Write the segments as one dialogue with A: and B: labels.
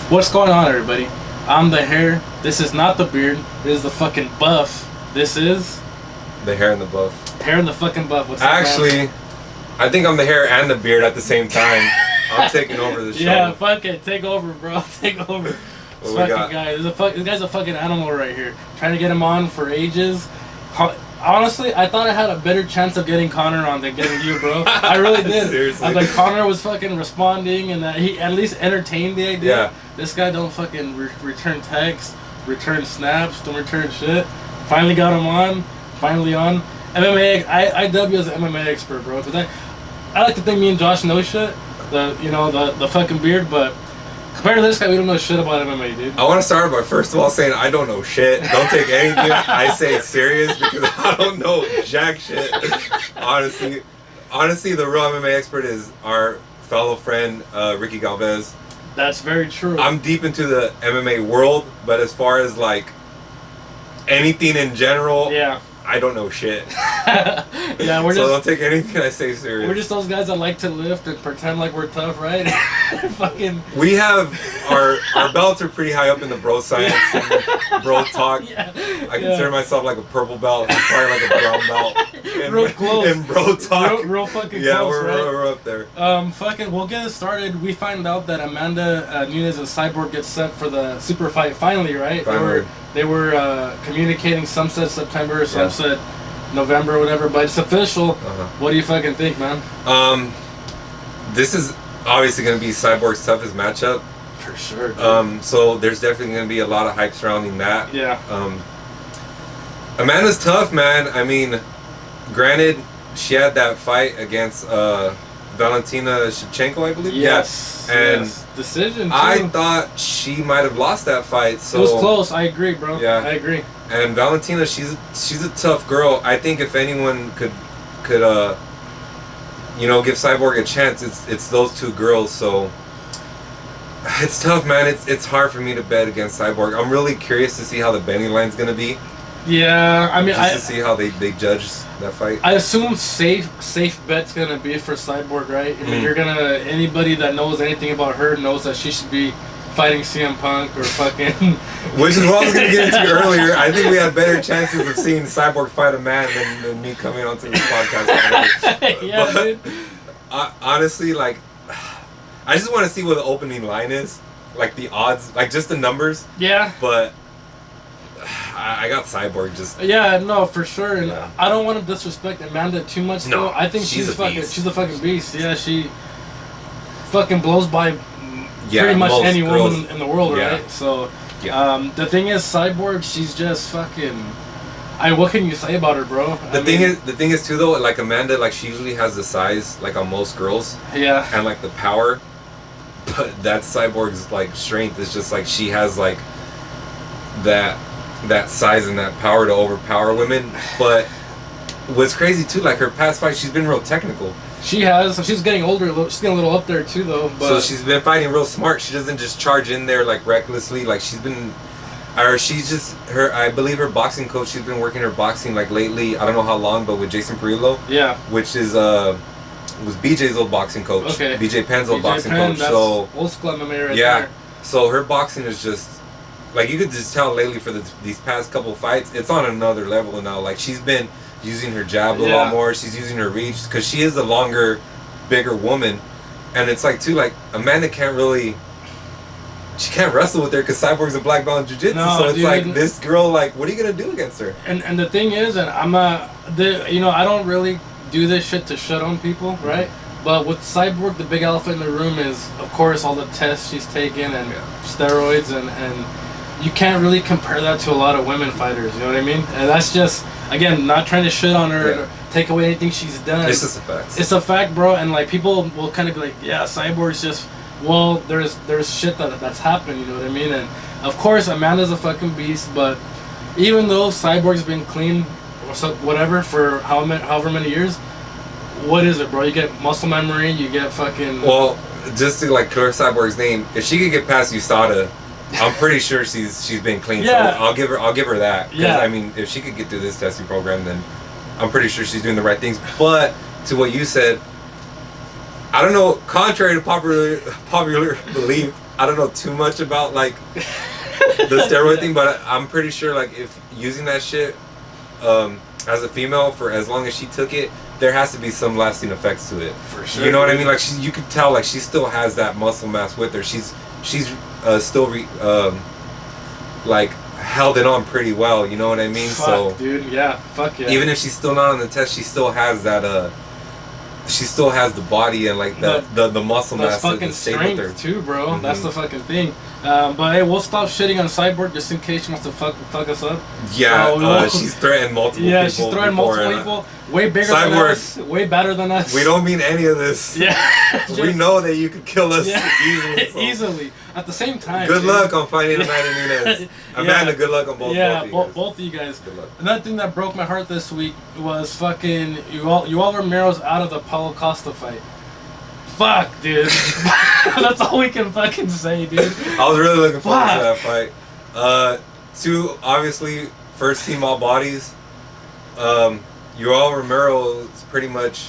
A: What's going on, everybody? I'm the hair. This is not the beard. This is the fucking buff. This is
B: the hair and the buff.
A: Hair and the fucking buff. What's up,
B: Actually,
A: man?
B: I think I'm the hair and the beard at the same time. I'm taking over the show.
A: Yeah, fuck it. Take over, bro. Take over. This
B: What
A: fucking guy. This guy's a fucking animal right here. Trying to get him on for ages. Honestly, I thought I had a better chance of getting Connor on than getting you, bro. I really did.
B: Seriously.
A: I was like, Connor was fucking responding and that he at least entertained the idea.
B: Yeah.
A: This guy don't fucking return texts, return snaps, don't return shit. Finally got him on. Finally on. MMA, I dub you as an MMA expert, bro. Cause I like to think me and Josh know shit. The fucking beard, but compared to this guy, we don't know shit about MMA, dude.
B: I want to start by first of all saying I don't know shit. Don't take anything I say serious because I don't know jack shit. Honestly, the real MMA expert is our fellow friend Ricky Galvez.
A: That's very true.
B: I'm deep into the MMA world, but as far as like anything in general,
A: yeah,
B: I don't know shit.
A: Yeah,
B: don't take anything I say serious.
A: We're just those guys that like to lift and pretend like we're tough, right? Fucking.
B: We have our belts are pretty high up in the bro science and bro talk.
A: Yeah.
B: I consider myself like a purple belt. I'm probably like a brown belt.
A: Real close.
B: In bro talk.
A: Real fucking
B: yeah,
A: close, right?
B: we're up there.
A: Fucking, we'll get it started. We find out that Amanda Nunes and Cyborg get set for the super fight finally, right?
B: Finally.
A: They were communicating some said September, some said November, whatever, but it's official. What do you fucking think, man?
B: This is obviously going to be Cyborg's toughest matchup.
A: For sure. Dude.
B: So there's definitely going to be a lot of hype surrounding that.
A: Yeah.
B: Amanda's tough, man. I mean, granted, she had that fight against Valentina Shevchenko, I believe.
A: Yes.
B: And
A: decision. Too.
B: I thought she might have lost that fight. So
A: it was close. I agree, bro.
B: Yeah,
A: I agree.
B: And Valentina, she's a tough girl. I think if anyone could give Cyborg a chance, it's those two girls. So it's tough, man. It's hard for me to bet against Cyborg. I'm really curious to see how the betting line's gonna be.
A: Yeah, I mean,
B: to see how they judge that fight.
A: I assume safe bet's gonna be for Cyborg, right? I mean, anybody that knows anything about her knows that she should be fighting CM Punk or fucking.
B: Which is what I was gonna get into earlier. I think we had better chances of seeing Cyborg fight a man than me coming onto this podcast.
A: Yeah, dude.
B: Honestly, like, I just want to see what the opening line is, like the odds, like just the numbers.
A: Yeah.
B: But I got Cyborg just.
A: Yeah, no, for sure. And I don't want to disrespect Amanda too much. Though. I think she's a fucking beast. Yeah, she fucking blows by pretty much any woman in the world, right? So, the thing is, Cyborg, she's just fucking. What can you say about her, bro?
B: The thing is too though, like Amanda, like she usually has the size like on most girls.
A: Yeah.
B: And like the power, but that Cyborg's like strength is just like she has like that size and that power to overpower women. But what's crazy too, like her past fight, she's been real technical. She has.
A: She's getting older. She's getting a little up there too, though. But
B: so she's been fighting real smart. She doesn't just charge in there like recklessly. Like she's been, or she's just her. I believe her boxing coach. She's been working her boxing like lately. I don't know how long, but with Jason Perillo.
A: Yeah.
B: Which is was BJ's old boxing coach.
A: Okay.
B: BJ Penn's old boxing coach.
A: That's
B: so
A: old school MMA right there.
B: So her boxing is just. Like you could just tell lately for these past couple of fights, it's on another level now. Like she's been using her jab a lot more. She's using her reach because she is a longer, bigger woman, and it's like too like Amanda can't wrestle with her because Cyborg's a black belt in jiu-jitsu. No, so it's like this girl, like what are you gonna do against her?
A: And the thing is, and I'm not, I don't really do this shit to shut on people, right? But with Cyborg, the big elephant in the room is, of course, all the tests she's taken and steroids and. You can't really compare that to a lot of women fighters, you know what I mean? And that's just, again, not trying to shit on her or take away anything she's done.
B: It's just a fact.
A: It's a fact, bro, and like people will kind of be like, yeah, Cyborg's just, well, there's shit that's happened, you know what I mean? And of course, Amanda's a fucking beast, but even though Cyborg's been clean or whatever for however many years, what is it, bro? You get muscle memory, you get fucking...
B: Well, just to like clear Cyborg's name, if she could get past USADA, I'm pretty sure she's been clean.
A: Yeah.
B: So I'll give her that.
A: Yeah.
B: I mean, if she could get through this testing program, then I'm pretty sure she's doing the right things. But to what you said, I don't know. Contrary to popular belief, I don't know too much about like the steroid thing, but I'm pretty sure like if using that shit as a female for as long as she took it, there has to be some lasting effects to it.
A: For sure.
B: You know what I mean? Like you could tell like she still has that muscle mass with her. She's still like held it on pretty well. You know what I mean?
A: Fuck,
B: so
A: dude, yeah, fuck yeah.
B: Even if she's still not on the test, she still has that she still has the body and like the muscle mass
A: fucking
B: to stay with her
A: strength too, bro. That's the fucking thing. But hey, we'll stop shitting on Cyborg just in case she wants to fuck us up.
B: Yeah, she's threatened multiple people.
A: Yeah, she's threatened multiple people. Way bigger than us. Way better than us.
B: We don't mean any of this.
A: Yeah.
B: We know that you could kill us easily. So.
A: Easily. At the same time.
B: Good luck on finding Amanda Nunes. Amanda, good luck on both
A: both of you guys.
B: Good luck.
A: Another thing that broke my heart this week was fucking Yoel Romero's out of the Paulo Costa fight. Fuck, dude. That's all we can fucking say, dude.
B: I was really looking forward to that fight. Two, obviously, first team all bodies. Yoel Romero is pretty much...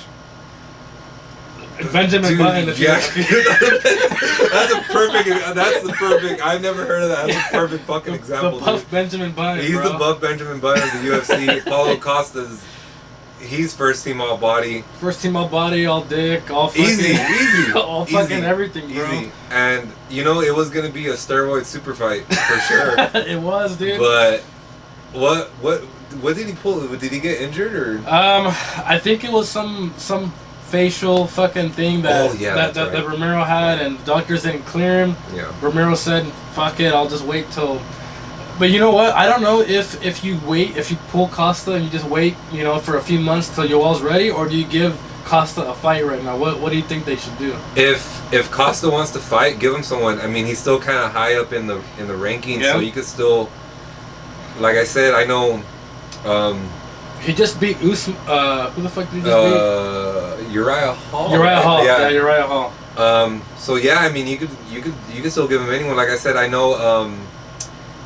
A: Benjamin Button.
B: Yeah. That's the perfect... I've never heard of that. That's a perfect fucking example,
A: The buff Benjamin Button,
B: He's the buff Benjamin Button of the UFC. Paulo Costa's... He's first team all body.
A: First team all body, all dick, all fucking...
B: Easy.
A: all fucking everything, bro.
B: Easy. And, you know, it was going to be a steroid super fight, for sure.
A: It was, dude.
B: But, what did he pull? Did he get injured, or...?
A: I think it was some facial fucking thing that Romero had, and doctors didn't clear him.
B: Yeah.
A: Romero said, fuck it, I'll just wait till... But you know what? I don't know if you pull Costa and you just wait, you know, for a few months till Yoel's ready, or do you give Costa a fight right now? What do you think they should do?
B: If Costa wants to fight, give him someone. I mean, he's still kind of high up in the rankings, so you could still, like I said, I know.
A: He just beat Usman. Who the fuck did he just beat?
B: Uriah Hall.
A: Uriah Hall. Yeah, Uriah Hall.
B: So yeah, I mean, you could still give him anyone. Like I said, I know.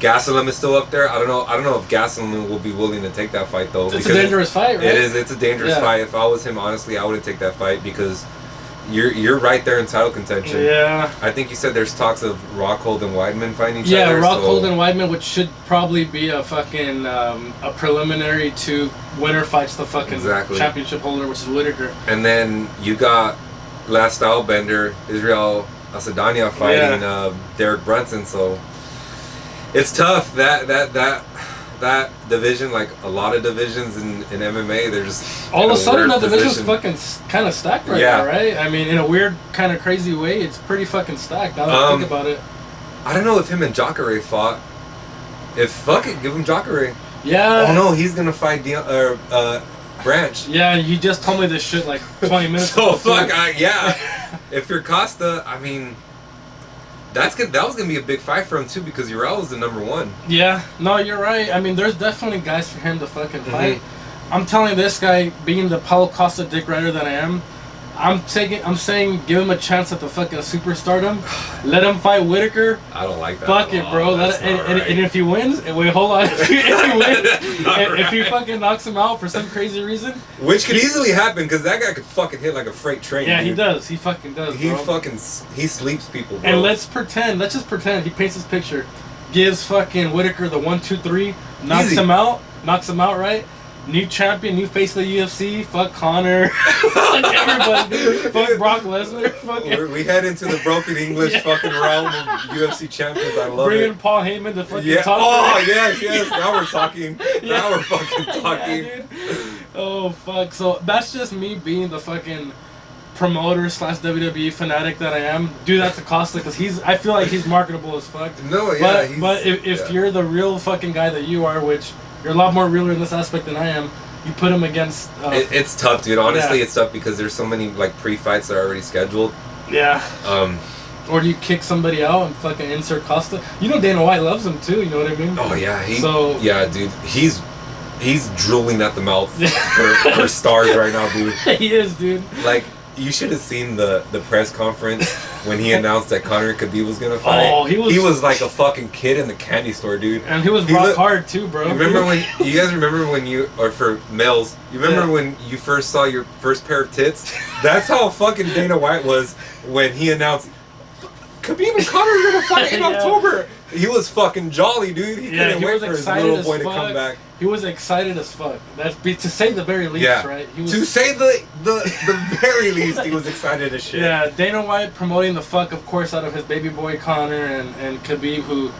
B: Gastelum is still up there. I don't know if Gastelum will be willing to take that fight though.
A: It's a dangerous fight, right?
B: It is. It's a dangerous fight. If I was him, honestly, I wouldn't take that fight because you're right there in title contention.
A: Yeah.
B: I think you said there's talks of Rockhold and Weidman fighting each other.
A: Yeah, Rockhold and Weidman, which should probably be a fucking a preliminary to winner fights the fucking championship holder, which is Whitaker.
B: And then you got last style bender Israel Adesanya fighting Derek Brunson. So. It's tough that division, like a lot of divisions in MMA, they're just
A: all of a sudden that division's fucking kind of stacked right now, right? I mean, in a weird kind of crazy way, it's pretty fucking stacked. Now that I think about it,
B: I don't know if him and Jacare fought. If fuck it, give him Jacare.
A: Yeah.
B: Oh no, he's gonna fight Branch.
A: Yeah, you just told me this shit like 20 minutes
B: ago.
A: So
B: fuck, if you're Costa, I mean. That was gonna be a big fight for him too because Uriel is the number one. Yeah,
A: no, you're right. I mean, there's definitely guys for him to fucking fight. I'm telling you, this guy, being the Paulo Costa dick rider that I am, I'm saying, give him a chance at the fucking superstardom. Let him fight Whitaker.
B: I don't like that.
A: Fuck it, bro. And if he wins, wait, hold on. If he wins, if he fucking knocks him out for some crazy reason,
B: which could easily happen because that guy could fucking hit like a freight train.
A: Yeah,
B: dude.
A: He does. He fucking does.
B: He sleeps people, bro.
A: And let's just pretend he paints his picture, gives fucking Whitaker the 1, 2, 3, knocks him out, right? New champion, new face of the UFC. Fuck Conor. Fuck everybody, dude. Fuck Brock Lesnar.
B: We head into the broken English fucking realm of UFC champions. I love
A: Bring in Paul Heyman to fucking talk.
B: Oh, yes. Now we're talking. Now we're fucking talking.
A: Yeah, oh, fuck. So that's just me being the fucking promoter / WWE fanatic that I am. Do that to Costa because I feel like he's marketable as fuck.
B: No, yeah.
A: But if you're the real fucking guy that you are, which... You're a lot more realer in this aspect than I am. You put him against...
B: it's tough, dude. Honestly, it's tough because there's so many like pre-fights that are already scheduled.
A: Yeah. Or do you kick somebody out and fucking insert Costa? You know Dana White loves him too, you know what I mean?
B: Oh, yeah. Yeah, dude. He's drooling at the mouth for stars right now, dude.
A: He is, dude.
B: Like... You should have seen the press conference when he announced that Conor Khabib was gonna fight.
A: Oh, he was
B: like a fucking kid in the candy store, dude.
A: And he was rock hard too, bro.
B: You guys remember when or for males, you remember when you first saw your first pair of tits? That's how fucking Dana White was when he announced Khabib and Conor are gonna fight in
A: Yeah.
B: October. He was fucking jolly, dude. He
A: Yeah,
B: couldn't
A: he
B: wait
A: was
B: for his
A: excited
B: little
A: as
B: boy to
A: fuck.
B: come back.
A: He was excited as fuck. To say the very least,
B: Yeah.
A: right? He was,
B: To say the very least, he was excited as shit.
A: yeah, Dana White promoting the fuck, of course, out of his baby boy Conor and Khabib, who.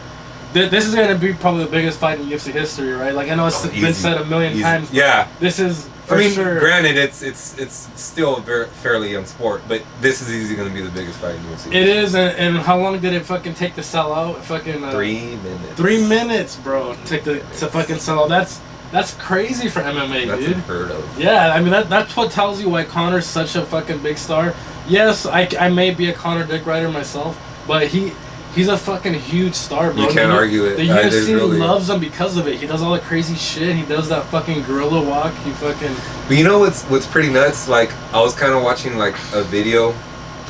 A: This is gonna be probably the biggest fight in UFC history, right? Like I know it's been said a million times. But
B: yeah.
A: this is for
B: I mean,
A: sure.
B: granted, it's still a very fairly young sport, but this is easily going to be the biggest fight in UFC.
A: It is, and how long did it fucking take to sell out? Fucking
B: 3 minutes.
A: 3 minutes, bro. To fucking sell out. That's crazy for MMA,
B: That's
A: dude.
B: unheard of.
A: Yeah, I mean that's what tells you why Conor's such a fucking big star. Yes, I may be a Conor dick rider myself, but he's a fucking huge star, bro.
B: You can't argue it.
A: The
B: There's
A: UFC
B: really-
A: loves him because of it. He does all the crazy shit. He does that fucking gorilla walk. He fucking.
B: But you know what's pretty nuts? Like I was kind of watching like a video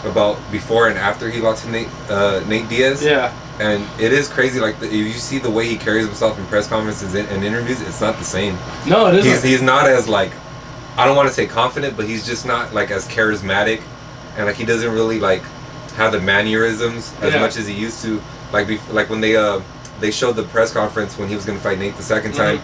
B: about before and after he lost to Nate Diaz.
A: Yeah.
B: And it is crazy. Like if you see the way he carries himself in press conferences and interviews, it's not the same.
A: No, it isn't.
B: He's not as like, I don't want to say confident, but he's just not like as charismatic, and like he doesn't really like have the mannerisms as much as he used to. Like when they showed the press conference when he was gonna fight Nate the second time.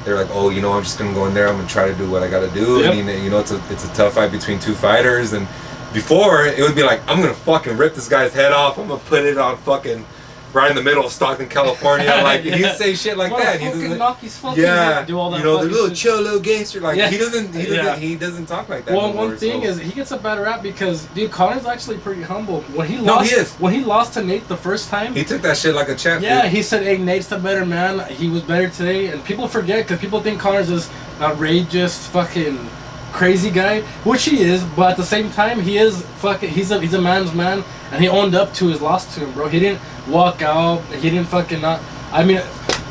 B: They're like, oh, you know, I'm just gonna go in there. I'm gonna try to do what I gotta do.
A: Yep.
B: And you know, it's a tough fight between two fighters. And before it would be like, I'm gonna fucking rip this guy's head off. I'm gonna put it on fucking right in the middle of Stockton, California. Like
A: Yeah.
B: he'd say shit like that. He doesn't.
A: knock his fucking
B: Yeah,
A: do all that
B: you know, the
A: fucking
B: little
A: shit.
B: chill little gangster. Like
A: Yeah.
B: he doesn't
A: Yeah.
B: talk like that.
A: Well,
B: anymore,
A: one thing
B: so.
A: is he gets a bad rap because dude, Conor's actually pretty humble. When he
B: No,
A: lost,
B: he is.
A: when he lost to Nate the first time,
B: He took that shit like a champ.
A: yeah,
B: dude.
A: he said, "Hey, Nate's the better man. He was better today." And people forget because people think Conor's this outrageous fucking crazy guy, which he is. But at the same time, he is fucking. He's a man's man, and he owned up to his loss to him, bro. He didn't walk out. He didn't fucking not. I mean,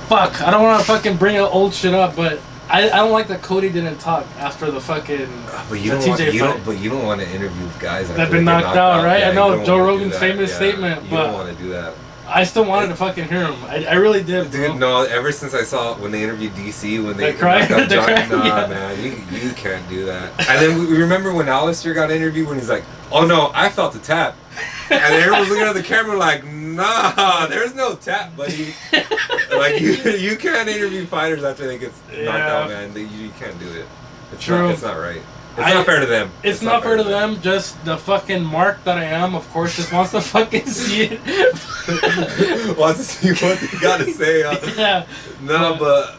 A: fuck. I don't want to fucking bring old shit up, but I don't like that Cody didn't talk after the fucking.
B: But you
A: the
B: don't want,
A: TJ
B: you
A: fight.
B: don't. But you don't want to interview guys
A: That
B: after
A: been
B: they get
A: knocked out, right?
B: Yeah,
A: I know,
B: you don't
A: Joe
B: wanna do
A: Rogan's
B: that.
A: famous
B: Yeah,
A: statement,
B: You
A: but-
B: don't want to do that.
A: I still wanted to fucking hear him. I really did, bro.
B: Dude, no. Ever since I saw when they interviewed DC when they
A: The cry-
B: knocked out
A: the
B: John,
A: cry,
B: nah,
A: yeah.
B: man, you can't do that. And then we remember when Alistair got interviewed when he's like, "Oh no, I felt the tap," and everyone's looking at the camera like, "Nah, there's no tap, buddy." Like you can't interview fighters after they get knocked out, man. You can't do it.
A: True.
B: It's not right. It's not fair to them.
A: It's not fair to them. Just the fucking mark that I am, of course, just wants to fucking see it.
B: Wants to see what they got to say.
A: Yeah.
B: No, but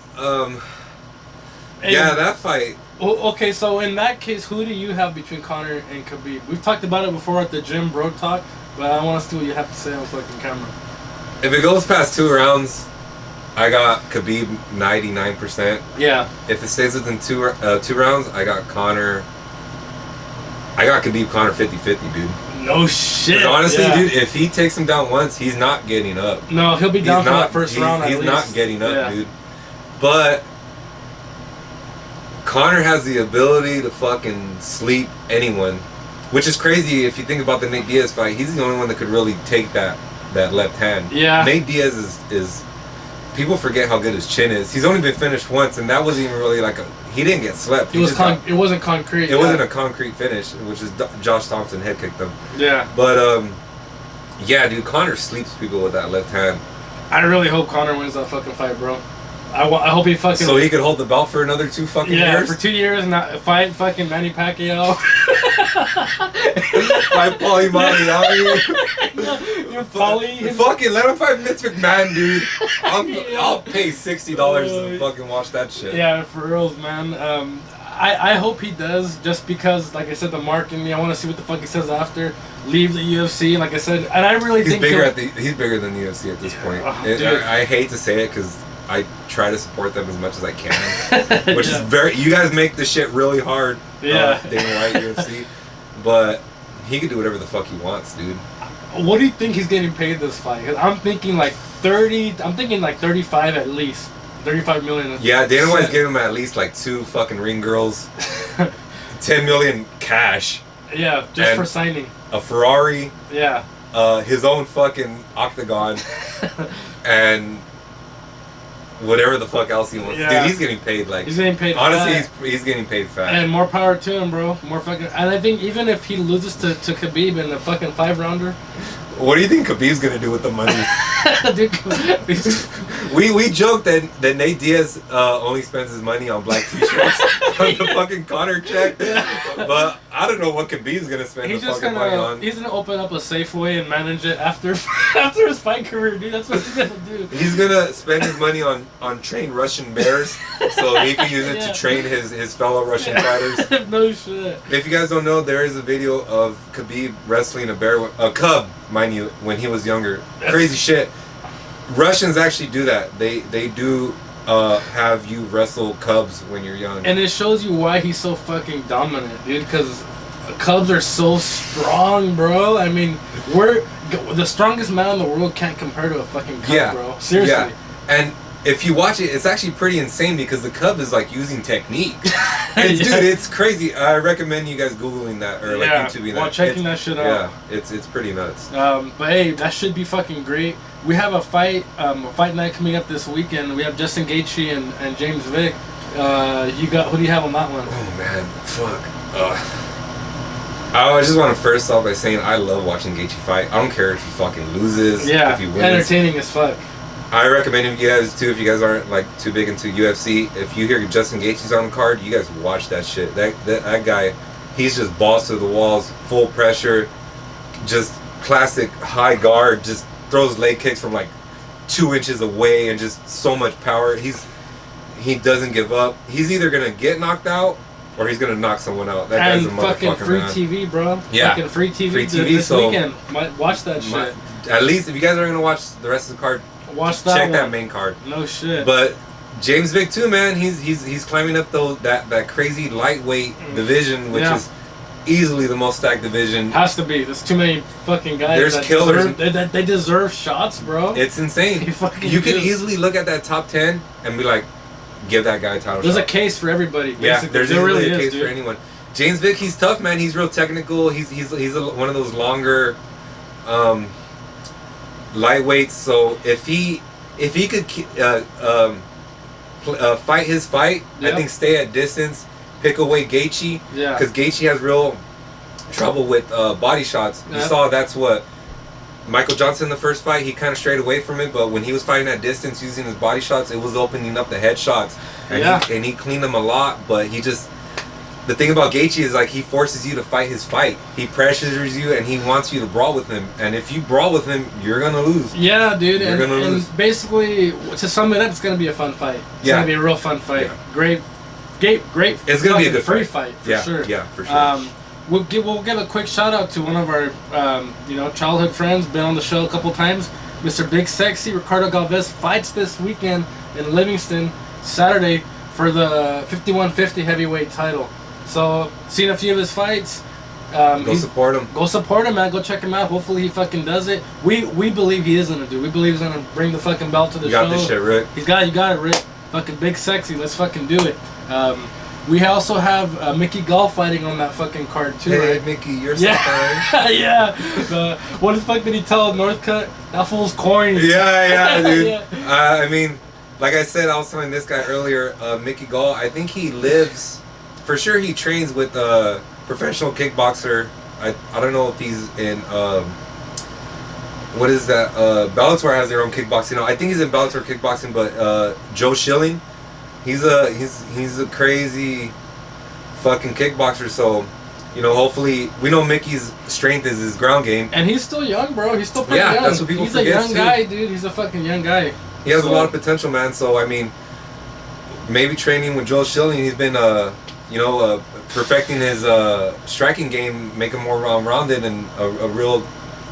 A: Hey,
B: yeah, that fight.
A: Okay, so in that case, who do you have between Conor and Khabib? We've talked about it before at the gym, bro talk, but I want to see what you have to say on fucking camera.
B: If it goes past 2 rounds, I got Khabib 99%.
A: Yeah.
B: If it stays within two rounds, I got Conor. I got Khabib Conor 50-50, dude.
A: No shit.
B: 'Cause honestly,
A: yeah.
B: dude, if he takes him down once, he's not getting up.
A: No, he'll be down for that first round.
B: He's
A: at
B: not
A: least.
B: getting up,
A: Yeah.
B: dude. But Conor has the ability to fucking sleep anyone, which is crazy if you think about the Nate Diaz fight. He's the only one that could really take that left hand.
A: Yeah.
B: Nate Diaz is people forget how good his chin is. He's only been finished once, and that wasn't even really like he didn't get slept.
A: It wasn't concrete.
B: It wasn't a concrete finish, which is Josh Thompson head kicked him.
A: Yeah.
B: But yeah, dude, Conor sleeps people with that left hand.
A: I really hope Conor wins that fucking fight, bro. I hope he fucking.
B: So he could hold the belt for another 2 fucking years.
A: for 2 years and not fight fucking Manny Pacquiao.
B: Fight Paulie Malignaggi.
A: You're Paulie.
B: Fuck it, let him fight Vince McMahon, dude. I'll pay $60 to fucking watch that shit.
A: Yeah, for reals, man. I hope he does, just because, like I said, the mark in me. I want to see what the fuck he says after. Leave the UFC, like I said, and I really
B: He's
A: think
B: he's bigger than the UFC at this point.
A: Oh, dude.
B: I hate to say it because I try to support them as much as I can, which is
A: Yeah.
B: very. You guys make this shit really hard.
A: Yeah.
B: Dana White UFC, but he can do whatever the fuck he wants, dude.
A: What do you think he's getting paid this fight? 'Cause I'm thinking like 30. I'm thinking like 35 at least. 35 million.
B: Yeah, Dana White's giving him at least like 2 fucking ring girls, 10 million cash,
A: Yeah, just
B: And-
A: for signing.
B: a Ferrari,
A: Yeah.
B: his own fucking octagon, and whatever the fuck else he wants.
A: Yeah.
B: Dude, he's getting paid like.
A: He's getting paid.
B: Honestly,
A: fat.
B: he's getting paid fat.
A: And more power to him, bro. More fucking. And I think even if he loses to Khabib in the fucking 5-rounder,
B: What do you think Khabib's gonna do with the money?
A: Dude,
B: we joked that Nate Diaz only spends his money on black t-shirts on the fucking Conor check, but I don't know what Khabib's gonna spend
A: he's
B: the
A: just
B: fucking money
A: gonna
B: on.
A: he's gonna open up a Safeway and manage it after after his fight career, dude. That's what he's gonna do.
B: He's gonna spend his money on trained Russian bears, so he can use it to train his fellow Russian fighters.
A: No shit.
B: If you guys don't know, there is a video of Khabib wrestling a cub, mind you, when he was younger. Crazy shit. Russians actually do that. They do have you wrestle cubs when you're young.
A: And it shows you why he's so fucking dominant, dude. Because cubs are so strong, bro. I mean, the strongest man in the world can't compare to a fucking cub, bro. Seriously.
B: Yeah. And if you watch it, it's actually pretty insane because the cub is like using technique. Dude, it's crazy. I recommend you guys Googling that or like YouTubing that.
A: Checking that shit out.
B: Yeah, it's pretty nuts.
A: But hey, that should be fucking great. We have a fight night coming up this weekend. We have Justin Gaethje and James Vick. Who do you have on that one?
B: Oh man, fuck. I just want to first off by saying I love watching Gaethje fight. I don't care if he fucking loses, if he wins.
A: Entertaining as fuck.
B: I recommend you guys too, if you guys aren't like too big into UFC, if you hear Justin Gaethje's on the card, you guys watch that shit. That guy, he's just balls to the walls, full pressure, just classic high guard, just throws leg kicks from like 2 inches away and just so much power. He doesn't give up. He's either gonna get knocked out or he's gonna knock someone out. That guy's a motherfucker,
A: fucking free
B: man.
A: TV, bro.
B: Yeah,
A: fucking free TV. This weekend. Watch that shit.
B: At least if you guys are gonna watch the rest of the card,
A: watch that.
B: Check that main card.
A: No shit.
B: But James Vick too, man. He's climbing up that crazy lightweight division, which is easily the most stacked division.
A: Has to be. There's too many fucking guys.
B: There's killers.
A: They deserve shots, bro.
B: It's insane. You could easily look at that top 10 and be like, give that guy a title
A: There's
B: shot.
A: a case for everybody. Basically.
B: Yeah, there's really a case
A: dude.
B: for anyone. James Vick, he's tough, man. He's real technical. He's one of those longer lightweights. So if he could fight his fight, I think stay at distance, pick away Gaethje, because Gaethje has real trouble with body shots. You saw that's what Michael Johnson, the first fight, he kind of strayed away from it, but when he was fighting at distance using his body shots, it was opening up the head shots, and he cleaned them a lot. But the thing about Gaethje is like he forces you to fight his fight. He pressures you and he wants you to brawl with him. And if you brawl with him, you're gonna lose.
A: Yeah, dude.
B: You're gonna lose.
A: And basically, to sum it up, it's gonna be a fun fight. It's gonna be a real fun fight. Yeah. Great. It's
B: gonna be a good
A: free fight for sure.
B: Yeah, for sure.
A: We'll give a quick shout out to one of our childhood friends, been on the show a couple times, Mr. Big Sexy. Ricardo Galvez fights this weekend in Livingston, Saturday, for the 5150 heavyweight title. So, seen a few of his fights.
B: Go support him.
A: Go support him, man. Go check him out. Hopefully he fucking does it. We believe he is gonna do. We believe he's gonna bring the fucking belt to the show.
B: You got this shit, Rick.
A: You got it, Rick. Fucking Big Sexy. Let's fucking do it. We also have Mickey Gall fighting on that fucking card too.
B: Hey,
A: right?
B: Mickey, you're so fine.
A: Yeah. What the fuck did he tell Northcutt? That fool's corny.
B: Yeah, dude. I mean, like I said, I was telling this guy earlier, Mickey Gall. I think he lives. For sure, he trains with a professional kickboxer. I don't know if he's in what is that? Bellator has their own kickboxing. I think he's in Bellator kickboxing, but Joe Schilling, he's a crazy fucking kickboxer. So, hopefully we know Mickey's strength is his ground game.
A: And he's still young, bro. He's still pretty young.
B: That's what people forget.
A: He's a young guy, dude. He's a fucking young guy.
B: He has a lot of potential, man. So I mean, maybe training with Joe Schilling, he's been perfecting his striking game, make him more rounded and a real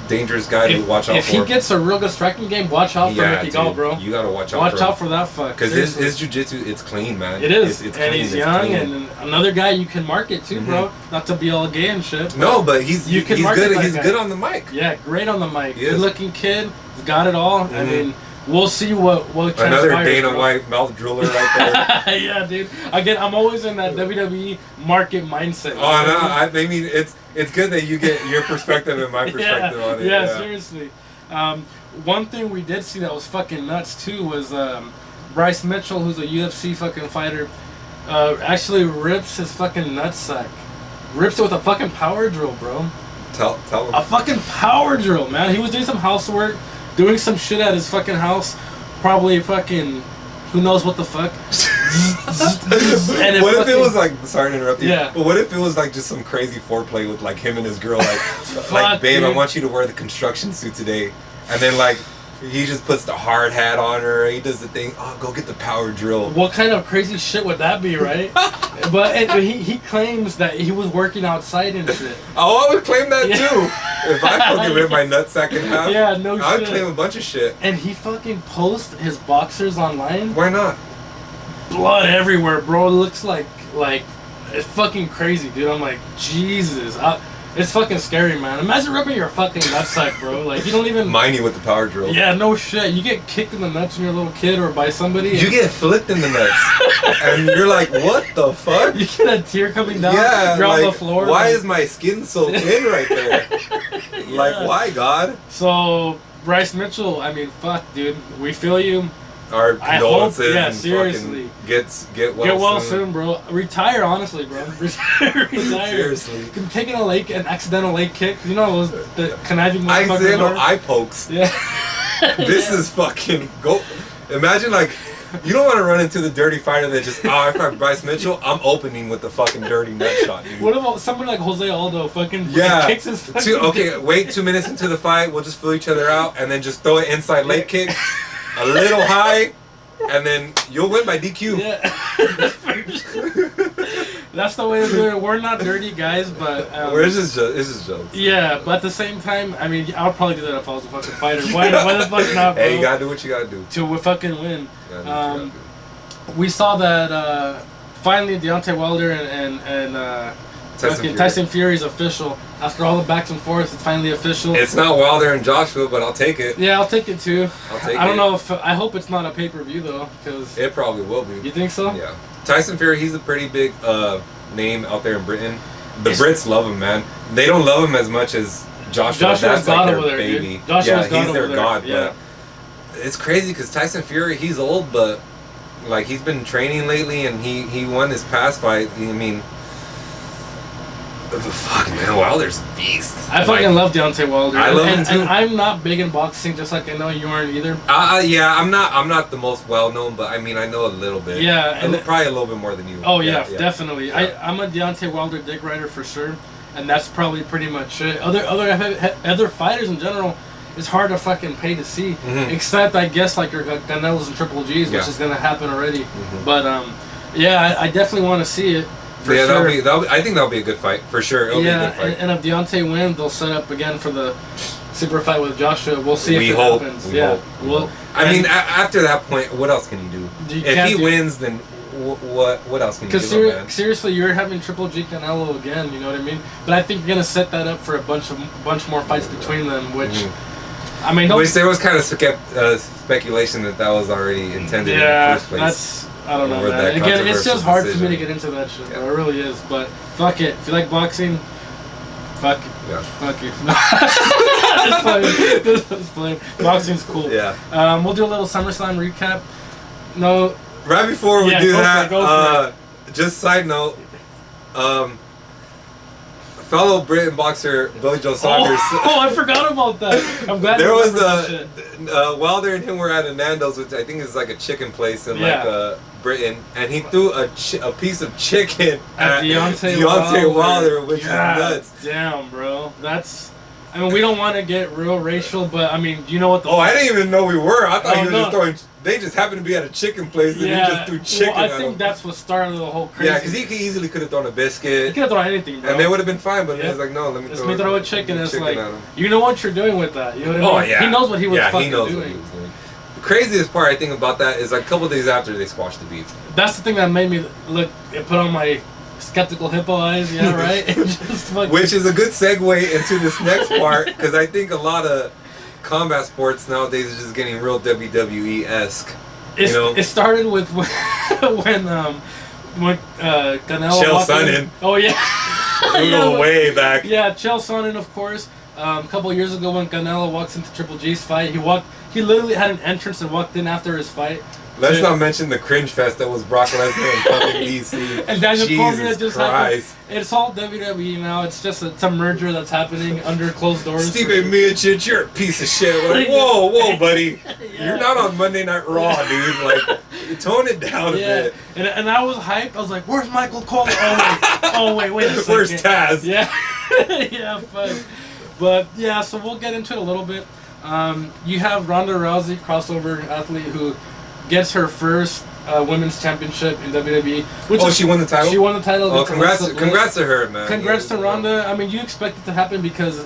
B: dangerous guy to watch out for.
A: If he gets a real good striking game, watch out for Mickey Gall, bro.
B: You gotta watch out.
A: Watch out for that fuck.
B: Because his jiu-jitsu, it's clean, man.
A: It is.
B: It's
A: and
B: clean,
A: he's young, and another guy you can market too, bro. Not to be all gay and shit.
B: No, but he's good. He's good on the mic.
A: Yeah, great on the mic. Good looking kid. He's got it all. I mean, we'll see what
B: another Dana White mouth driller right there.
A: Yeah, dude. Again, I'm always in that WWE market mindset.
B: Oh no, I mean it's good that you get your perspective and my perspective on it.
A: Yeah, seriously. One thing we did see that was fucking nuts too was Bryce Mitchell, who's a UFC fucking fighter, actually rips his fucking nutsack. Rips it with a fucking power drill, bro.
B: Tell him.
A: A fucking power drill, man. He was doing some housework, doing some shit at his fucking house. Probably fucking, who knows what the fuck. And
B: What if it was like, sorry to interrupt you,
A: Yeah.
B: but what if it was like just some crazy foreplay with like him and his girl, like,
A: Fuck,
B: babe, I
A: dude.
B: want you to wear the construction suit today, and then like he just puts the hard hat on her, he does the thing, oh, go get the power drill.
A: What kind of crazy shit would that be, right? But he claims that he was working outside and shit.
B: Oh, I would claim that
A: Yeah.
B: too. If I fucking rip my nutsack in half,
A: Yeah, no
B: I would
A: shit.
B: claim a bunch of shit.
A: And he fucking posts his boxers online.
B: Why not?
A: Blood everywhere, bro. It looks like it's fucking crazy, dude. I'm like, Jesus. It's fucking scary, man. Imagine ripping your fucking nutsack, bro. Like, you don't even...
B: Mine you with the power drill.
A: Yeah, no shit. You get kicked in the nuts when you're a little kid or by somebody.
B: You get flicked in the nuts, and you're like, what the fuck?
A: You get a tear coming down.
B: Yeah,
A: You're
B: like,
A: on the floor.
B: why
A: like-
B: is my skin so thin right there? Like, why, God?
A: So, Bryce Mitchell, I mean, fuck, dude. We feel you.
B: Our
A: I hope,
B: condolences
A: yeah,
B: and
A: seriously.
B: fucking get well
A: Get well
B: soon.
A: soon, bro. Retire, honestly, bro. Retire.
B: Seriously.
A: Taking an accidental leg kick. You know those the conniving motherfuckers
B: Accidental
A: are?
B: eye pokes.
A: Yeah.
B: This is fucking go. Imagine like you don't want to run into the dirty fighter that just I fight Bryce Mitchell. I'm opening with the fucking dirty nut shot, dude.
A: What about somebody like Jose Aldo fucking
B: Yeah.
A: kicks his fucking
B: Okay, wait 2 minutes into the fight. We'll just fill each other out and then just throw it inside leg kick, a little high, and then you'll win by DQ.
A: Yeah. That's the way to do it. We're not dirty guys, but
B: It's just jokes.
A: yeah, but at the same time, I mean, I would probably do that if I was a fucking fighter. Why the fuck not, bro?
B: Hey, you gotta do what you gotta do.
A: To fucking win.
B: You gotta do what you gotta do.
A: We saw that finally Deontay Wilder and Tyson Fury is official. After all the backs and forths, it's finally official.
B: It's not Wilder and Joshua, but I'll take it.
A: Yeah, I'll take it too.
B: I'll take it.
A: I don't know if I hope it's not a pay-per-view though, because
B: It probably will be.
A: you think so?
B: Yeah. Tyson Fury, he's a pretty big name out there in Britain. The
A: It's-
B: Brits love him, man. They don't love him as much as Joshua.
A: Joshua's
B: That's
A: God
B: like their
A: over there,
B: baby.
A: dude. Joshua's
B: yeah,
A: God
B: he's their
A: over there,
B: god.
A: yeah.
B: But it's crazy because Tyson Fury, he's old, but like he's been training lately, and he won his past fight. I mean, fuck man, Wilder's a beast.
A: I fucking love Deontay Wilder.
B: I love him
A: and,
B: too.
A: And I'm not big in boxing, just like I know you aren't either.
B: Yeah, I'm not the most well known, but I mean I know a little bit.
A: Yeah, and
B: probably a little bit more than you.
A: Oh yeah, definitely.
B: Yeah.
A: I'm a Deontay Wilder dick rider for sure, and that's probably pretty much it. Other fighters in general, it's hard to fucking pay to see,
B: Mhm.
A: except I guess like your Canelos and Triple G's, which
B: Yeah.
A: is gonna happen already.
B: Mhm.
A: But yeah, I definitely want to see it. For
B: Yeah,
A: sure.
B: I think that'll be a good fight for sure. It'll be a
A: Yeah,
B: good fight.
A: and if Deontay wins, they'll set up again for the super fight with Joshua. We'll see
B: We
A: if it
B: hope.
A: happens.
B: We
A: Yeah,
B: hope. We
A: well,
B: hope. I mean, after that point, what else can you do?
A: You
B: If
A: can't
B: he
A: do-
B: wins, then what else can you
A: Because
B: do, man?
A: seriously, you're having Triple G Canelo again. You know what I mean? But I think you're gonna set that up for a bunch more fights between them. Which,
B: Mhm.
A: I mean, no,
B: Which there was kind of speculation that was already intended in
A: yeah,
B: the first place.
A: that's I don't know,
B: With
A: man.
B: that
A: Again, it's
B: controversial
A: just hard for me
B: decision.
A: to get into that shit.
B: Yeah.
A: Bro. It really is. But fuck it. If you like boxing, fuck it.
B: Yeah.
A: Fuck you. Just playing. Boxing's cool.
B: Yeah.
A: We'll do a little SummerSlam recap. No.
B: Right before we
A: Yeah,
B: do
A: go for
B: that,
A: it, go for
B: just side note, fellow Britain boxer Billy Joe Saunders.
A: Oh, I forgot about that. I'm glad
B: There
A: you
B: was
A: remembered that shit.
B: Wilder and him were at a Nando's, which I think is like a chicken place in
A: Yeah.
B: like Britain, and he threw a piece of chicken
A: At Deontay
B: Wilder, which
A: God
B: is nuts.
A: Damn, bro. That's. I mean, we don't want to get real racial, but I mean, you know what the.
B: Oh, I didn't even know we were. I thought
A: Oh,
B: he was
A: no.
B: just throwing. They just happened to be at a chicken place, and he just threw chicken
A: well, I
B: at
A: think
B: him.
A: that's what started the whole crazy.
B: Yeah, because he easily could have thrown a
A: He
B: biscuit,
A: could have thrown anything, bro.
B: and they would have been fine. But
A: Yeah.
B: he was like, "No, let me
A: Just
B: throw,
A: throw a chicken. It's like,
B: at him."
A: you know what you're doing with that. You know what I mean?
B: Oh yeah,
A: He knows what he was
B: yeah,
A: fucking
B: he knows
A: doing.
B: What he was doing. The craziest part I think about that is like a couple days after they squashed the beef.
A: That's the thing that made me look. It put on my skeptical hippo eyes. Yeah, right. And just fucking.
B: Which is a good segue into this next part because I think a lot of combat sports nowadays is just getting real WWE-esque.
A: It's,
B: you know?
A: It started with when Canelo
B: Chael
A: walked in.
B: Sonnen.
A: Oh yeah.
B: We go way back.
A: Yeah, Chael Sonnen, of course. A couple years ago when Canelo walks into Triple G's fight, he literally had an entrance and walked in after his fight.
B: Let's not mention the cringe fest that was Brock Lesnar and fucking DC.
A: And Daniel Cormier
B: Jesus
A: just
B: Christ.
A: happened. It's all WWE now. It's just it's a merger that's happening under closed doors.
B: Stephen Miocic, you're a piece of shit. Like, whoa, buddy. Yeah. You're not on Monday Night Raw, dude. Like, tone it down a bit.
A: And I was hyped. I was like, where's Michael Cole? Wait a second.
B: Where's Taz?
A: Yeah. Yeah, fuck. But, yeah, so we'll get into it a little bit. You have Ronda Rousey, crossover athlete, who gets her first women's championship in WWE.
B: She won the title?
A: She won the title.
B: Oh, congrats to her, man.
A: Congrats to Ronda. I mean, you expect it to happen because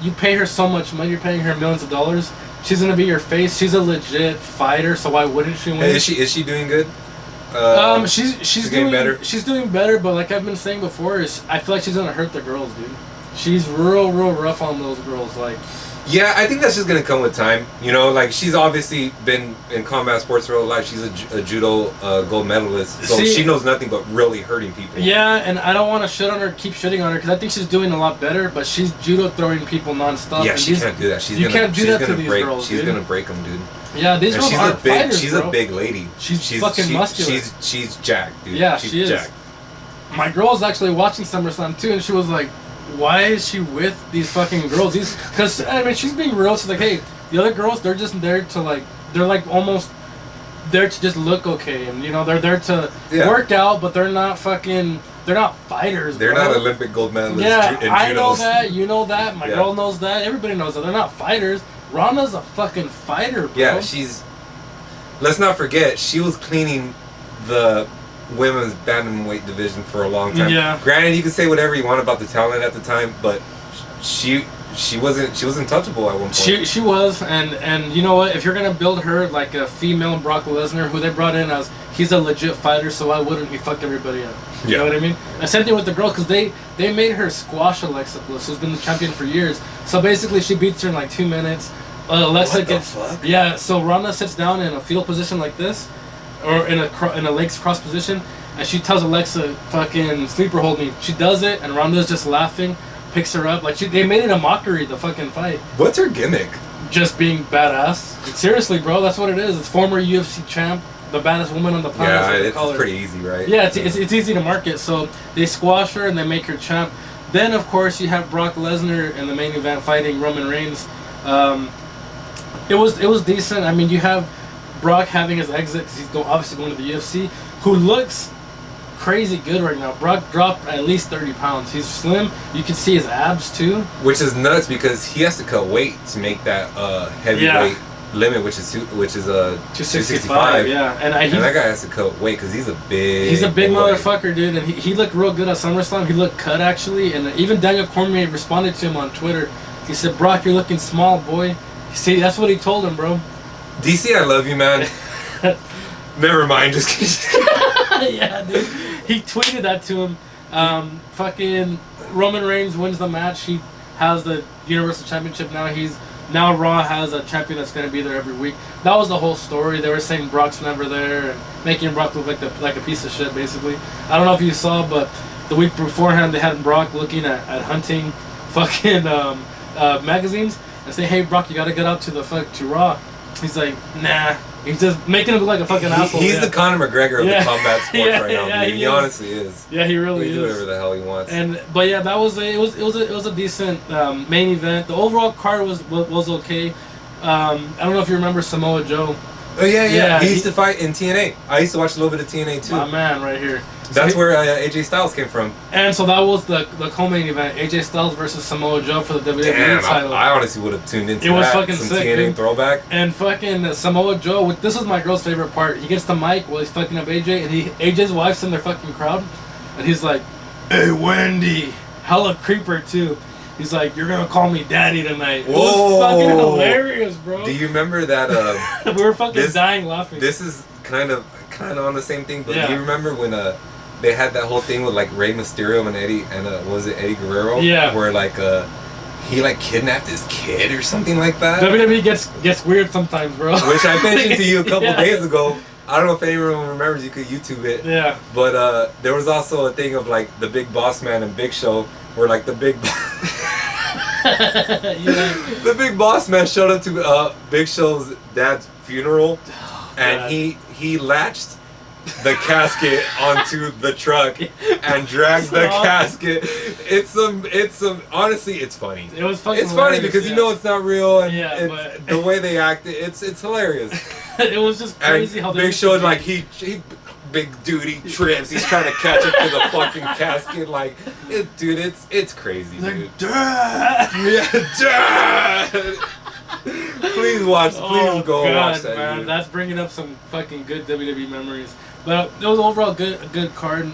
A: you pay her so much money. You're paying her millions of dollars. She's going to be your face. She's a legit fighter, so why wouldn't she win?
B: Hey, is she doing good?
A: She's
B: doing better.
A: She's doing better, but like I've been saying before, I feel like she's going to hurt the girls, dude. She's real rough on those girls, like...
B: Yeah, I think that's just gonna come with time. You know, like she's obviously been in combat sports her whole life. She's a judo gold medalist, so she knows nothing but really hurting people.
A: Yeah, and I don't want to keep shitting on her because I think she's doing a lot better. But she's judo throwing people nonstop.
B: Yeah, she can't do that.
A: You can't do that to these girls.
B: She's gonna break them, dude.
A: Yeah, these girls aren't fighters,
B: She's
A: bro.
B: a big lady.
A: She's fucking muscular.
B: She's jacked, dude.
A: Yeah,
B: she's
A: she is.
B: jacked.
A: My girl's actually watching SummerSlam too, and she was like, why is she with these fucking girls? Because, I mean, she's being real. She's like, hey, the other girls, they're just there to, like, they're, like, almost there to just look okay. And, you know, they're there to work out, but they're not fucking, they're not fighters,
B: They're not Olympic gold medalists.
A: Yeah, I know that. You know that. My girl knows that. Everybody knows that. They're not fighters. Ronda's a fucking fighter, bro.
B: Yeah, let's not forget, she was cleaning the women's bantamweight division for a long time.
A: Yeah.
B: Granted, you can say whatever you want about the talent at the time, but she wasn't untouchable at one point.
A: She was, and you know what? If you're gonna build her like a female Brock Lesnar, who they brought in as he's a legit fighter, so why wouldn't he fuck everybody up? You know what I mean? And same thing with the girl, because they made her squash Alexa Bliss, who's been the champion for years. So basically, she beats her in like 2 minutes. Alexa gets yeah. So Ronda sits down in a fetal position like this, or in a legs cross position, and she tells Alexa, fucking sleeper hold me. She does it, and Ronda's just laughing, picks her up. Like they made it a mockery, the fucking fight.
B: What's her gimmick?
A: Just being badass. Seriously, bro, that's what it is. It's former UFC champ, the baddest woman on the planet.
B: Yeah, it's pretty easy, right?
A: Yeah, it's easy to market. So they squash her and they make her champ. Then, of course, you have Brock Lesnar in the main event fighting Roman Reigns. It was decent. I mean, you have Brock having his exit because he's obviously going to the UFC, who looks crazy good right now. Brock dropped at least 30 pounds. He's slim. You can see his abs too.
B: Which is nuts because he has to cut weight to make that heavyweight limit, which is 265.
A: Yeah, and
B: that guy has to cut weight because he's a big
A: motherfucker, dude. And he looked real good at SummerSlam. He looked cut actually, and even Daniel Cormier responded to him on Twitter. He said, "Brock, you're looking small, boy." See, that's what he told him, bro.
B: DC, I love you, man. Never mind, just kidding.
A: Yeah, dude. He tweeted that to him. Fucking Roman Reigns wins the match. He has the Universal Championship now. Now Raw has a champion that's going to be there every week. That was the whole story. They were saying Brock's never there and making Brock look like a piece of shit, basically. I don't know if you saw, but the week beforehand they had Brock looking at hunting fucking magazines and say, "Hey, Brock, you got to get out to Raw." He's like, "Nah." He's just making him look like a fucking asshole.
B: He's the Conor McGregor of the combat sports right now.
A: Yeah,
B: he honestly is.
A: Yeah, he really
B: he
A: is.
B: He can do whatever the hell he wants.
A: But yeah, that was it was a decent main event. The overall card was okay. I don't know if you remember Samoa Joe.
B: Oh yeah. He used to fight in TNA. I used to watch a little bit of TNA too.
A: My man, right here.
B: That's where AJ Styles came from.
A: And so that was the co-main event: AJ Styles versus Samoa Joe for the WWE title.
B: I honestly would have tuned into
A: that. It was fucking
B: some
A: sick,
B: TNA
A: dude.
B: throwback.
A: And fucking Samoa Joe. This is my girl's favorite part. He gets the mic while he's fucking up AJ, and AJ's wife's in their fucking crowd, and he's like, "Hey, Wendy," hella creeper too. He's like, "You're gonna call me daddy tonight." It was fucking hilarious, bro.
B: Do you remember that?
A: We were fucking dying laughing.
B: This is kind of on the same thing, but do you remember when they had that whole thing with like Rey Mysterio and Eddie and was it Eddie Guerrero?
A: Yeah.
B: Where like he like kidnapped his kid or something like that.
A: WWE gets weird sometimes, bro.
B: Which I mentioned to you a couple days ago. I don't know if anyone remembers. You could YouTube it.
A: Yeah.
B: But there was also a thing of like the Big Boss Man and Big Show, where like the Big the Big Boss Man showed up to Big Show's dad's funeral. and
A: God.
B: he latched the casket onto the truck and dragged the casket. It's some. Honestly, it's funny.
A: It was fucking.
B: It's funny because you know it's not real, and
A: but
B: the way they act, it's hilarious.
A: It was just crazy
B: and
A: how they
B: Big Show's like he big duty trips. He's trying to catch up to the fucking casket. Like, dude, it's crazy, dude.
A: Dad!
B: Yeah, Dad! Please watch. Please go watch that.
A: Man,
B: dude.
A: that's bringing up some fucking good WWE memories. But it was overall a good card.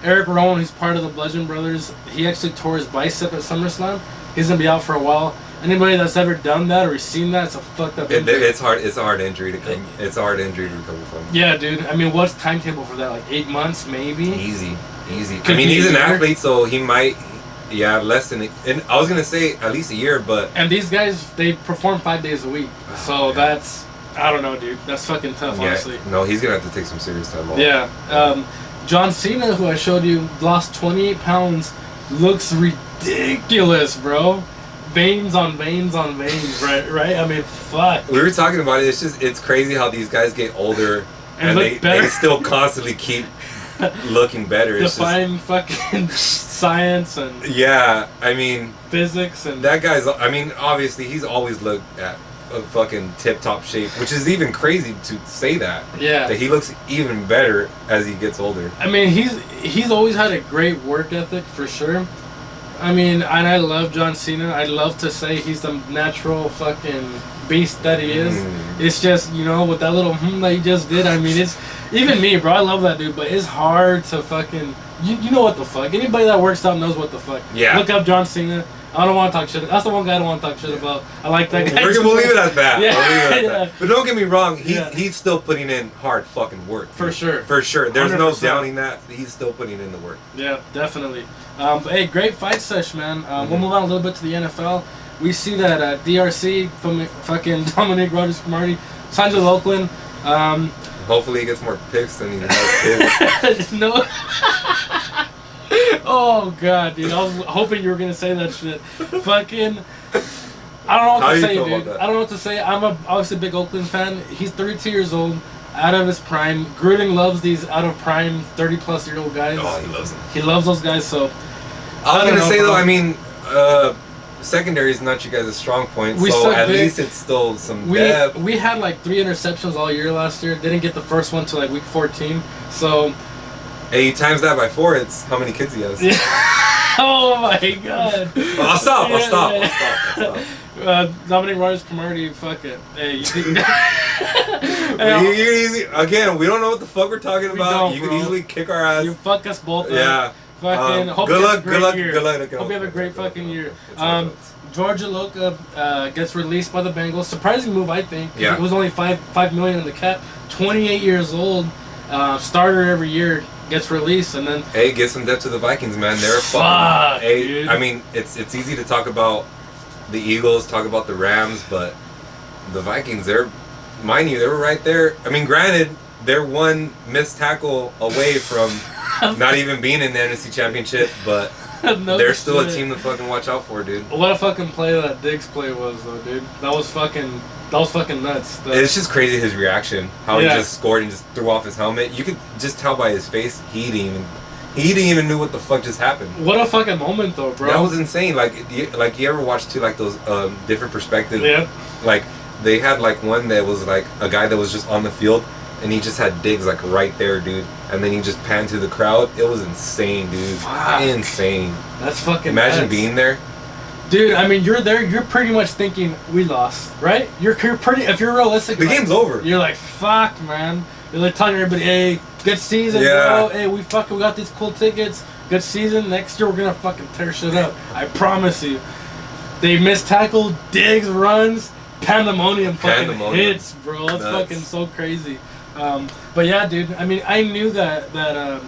A: Eric Rowan, who's part of the Bludgeon Brothers, he actually tore his bicep at SummerSlam. He's gonna be out for a while. Anybody that's ever done that or seen that, it's a fucked up injury.
B: It's hard. It's a hard injury to come. It's a hard injury to recover from.
A: Yeah, dude. I mean, what's the timetable for that? Like 8 months, maybe.
B: Easy.
A: Could
B: I mean,
A: be
B: he's
A: a
B: an
A: year.
B: athlete, so he might. Yeah, less than. And I was gonna say at least a year, but.
A: And these guys, they perform 5 days a week. So that's, I don't know, dude. That's fucking tough, honestly.
B: No, he's gonna have to take some serious time off.
A: Yeah. John Cena, who I showed you, lost 28 pounds. Looks ridiculous, bro. Veins on veins on veins, right? I mean, fuck.
B: We were talking about it. It's crazy how these guys get older and
A: look
B: they still constantly keep looking better. It's
A: Define fucking science and
B: yeah, I mean
A: physics and
B: that guy's. I mean, obviously he's always looked at a fucking tip-top shape, which is even crazy to say that.
A: Yeah.
B: That he looks even better as he gets older.
A: I mean, he's always had a great work ethic for sure. I mean, and I love John Cena. I love to say he's the natural fucking beast that he is. It's just, you know, with that little that he just did, I mean, it's even me, bro. I love that dude, but it's hard to fucking you know what the fuck. Anybody that works out knows what the fuck.
B: Yeah.
A: Look up John Cena. I don't want to talk shit. That's the one guy I don't want to talk shit about. I like that guy.
B: We'll leave it at that.
A: Yeah,
B: We'll leave it at
A: yeah.
B: that. But don't get me wrong, he's still putting in hard fucking work.
A: For sure.
B: For sure. There's no
A: 100%.
B: downing that. He's still putting in the work.
A: Yeah, definitely. But hey, great fight sesh, man. We'll move on a little bit to the NFL. We see that DRC from fucking Dominic Rogers-Cromartie signs with Oakland.
B: Hopefully he gets more picks than he has kids.
A: No. Oh god, dude! I was hoping you were gonna say that shit. Fucking, I don't know what
B: How
A: to
B: do you
A: say,
B: feel
A: dude.
B: about that?
A: I don't know what to say. I'm obviously a big Oakland fan. He's 32 years old, out of his prime. Gruden loves these out of prime 30-plus-year-old guys.
B: Oh, he loves them.
A: He loves those guys. So
B: I was
A: don't
B: gonna
A: know,
B: say
A: bro.
B: though, I mean, secondary is not you guys' strong point,
A: We
B: so
A: suck
B: at
A: big.
B: least it's still some
A: we
B: depth.
A: we had like 3 interceptions all year last year. Didn't get the first one till like week 14. So.
B: Hey, you times that by 4, it's how many kids he has.
A: Yeah. Oh my god.
B: Well, I'll stop.
A: Dominic Rogers-Cromartie, fuck it. Hey, you think
B: Again, we don't know what the fuck we're talking
A: We
B: about.
A: don't,
B: You can
A: bro.
B: easily kick our ass.
A: You fuck us both up.
B: Yeah.
A: Fucking hope
B: good
A: you have
B: luck,
A: a great
B: good luck,
A: year.
B: good luck.
A: Hope you have a great fucking year.
B: It's all good.
A: Georgia Loca gets released by the Bengals. Surprising move, I think.
B: Yeah.
A: It was only $5 million in the cap. 28 years old. Starter every year. Gets released and then
B: Hey, get some depth to the Vikings, man. They're
A: Fuck,
B: fucking. Hey,
A: dude.
B: I mean, it's easy to talk about the Eagles, talk about the Rams, but the Vikings, they were right there. I mean, granted, they're one missed tackle away from not even being in the NFC Championship, but
A: no
B: they're still a
A: shit.
B: team to fucking watch out for, dude.
A: What a fucking play that Diggs play was, though, dude. That was fucking nuts.
B: It's just crazy his reaction, how
A: Yeah.
B: he just scored and just threw off his helmet. You could just tell by his face he didn't even knew what the fuck just happened.
A: What a fucking moment, though, bro.
B: That was insane. Like you ever watch too like those different perspectives?
A: Yeah.
B: Like they had like one that was like a guy that was just on the field and he just had Diggs like right there, dude. And then he just panned through the crowd. It was insane, dude.
A: Fuck.
B: Insane.
A: That's fucking
B: Imagine
A: nuts.
B: being there.
A: Dude, I mean, you're there. You're pretty much thinking we lost, right? You're pretty. If you're realistic,
B: The
A: like,
B: game's over.
A: You're like, fuck, man. You're like telling everybody, hey, good season,
B: Yeah.
A: bro. Hey, we got these cool tickets. Good season. Next year we're gonna fucking tear shit up. I promise you. They missed tackle, Diggs runs, pandemonium fucking hits, bro. It's
B: Nuts.
A: fucking so crazy. But yeah, dude. I mean, I knew that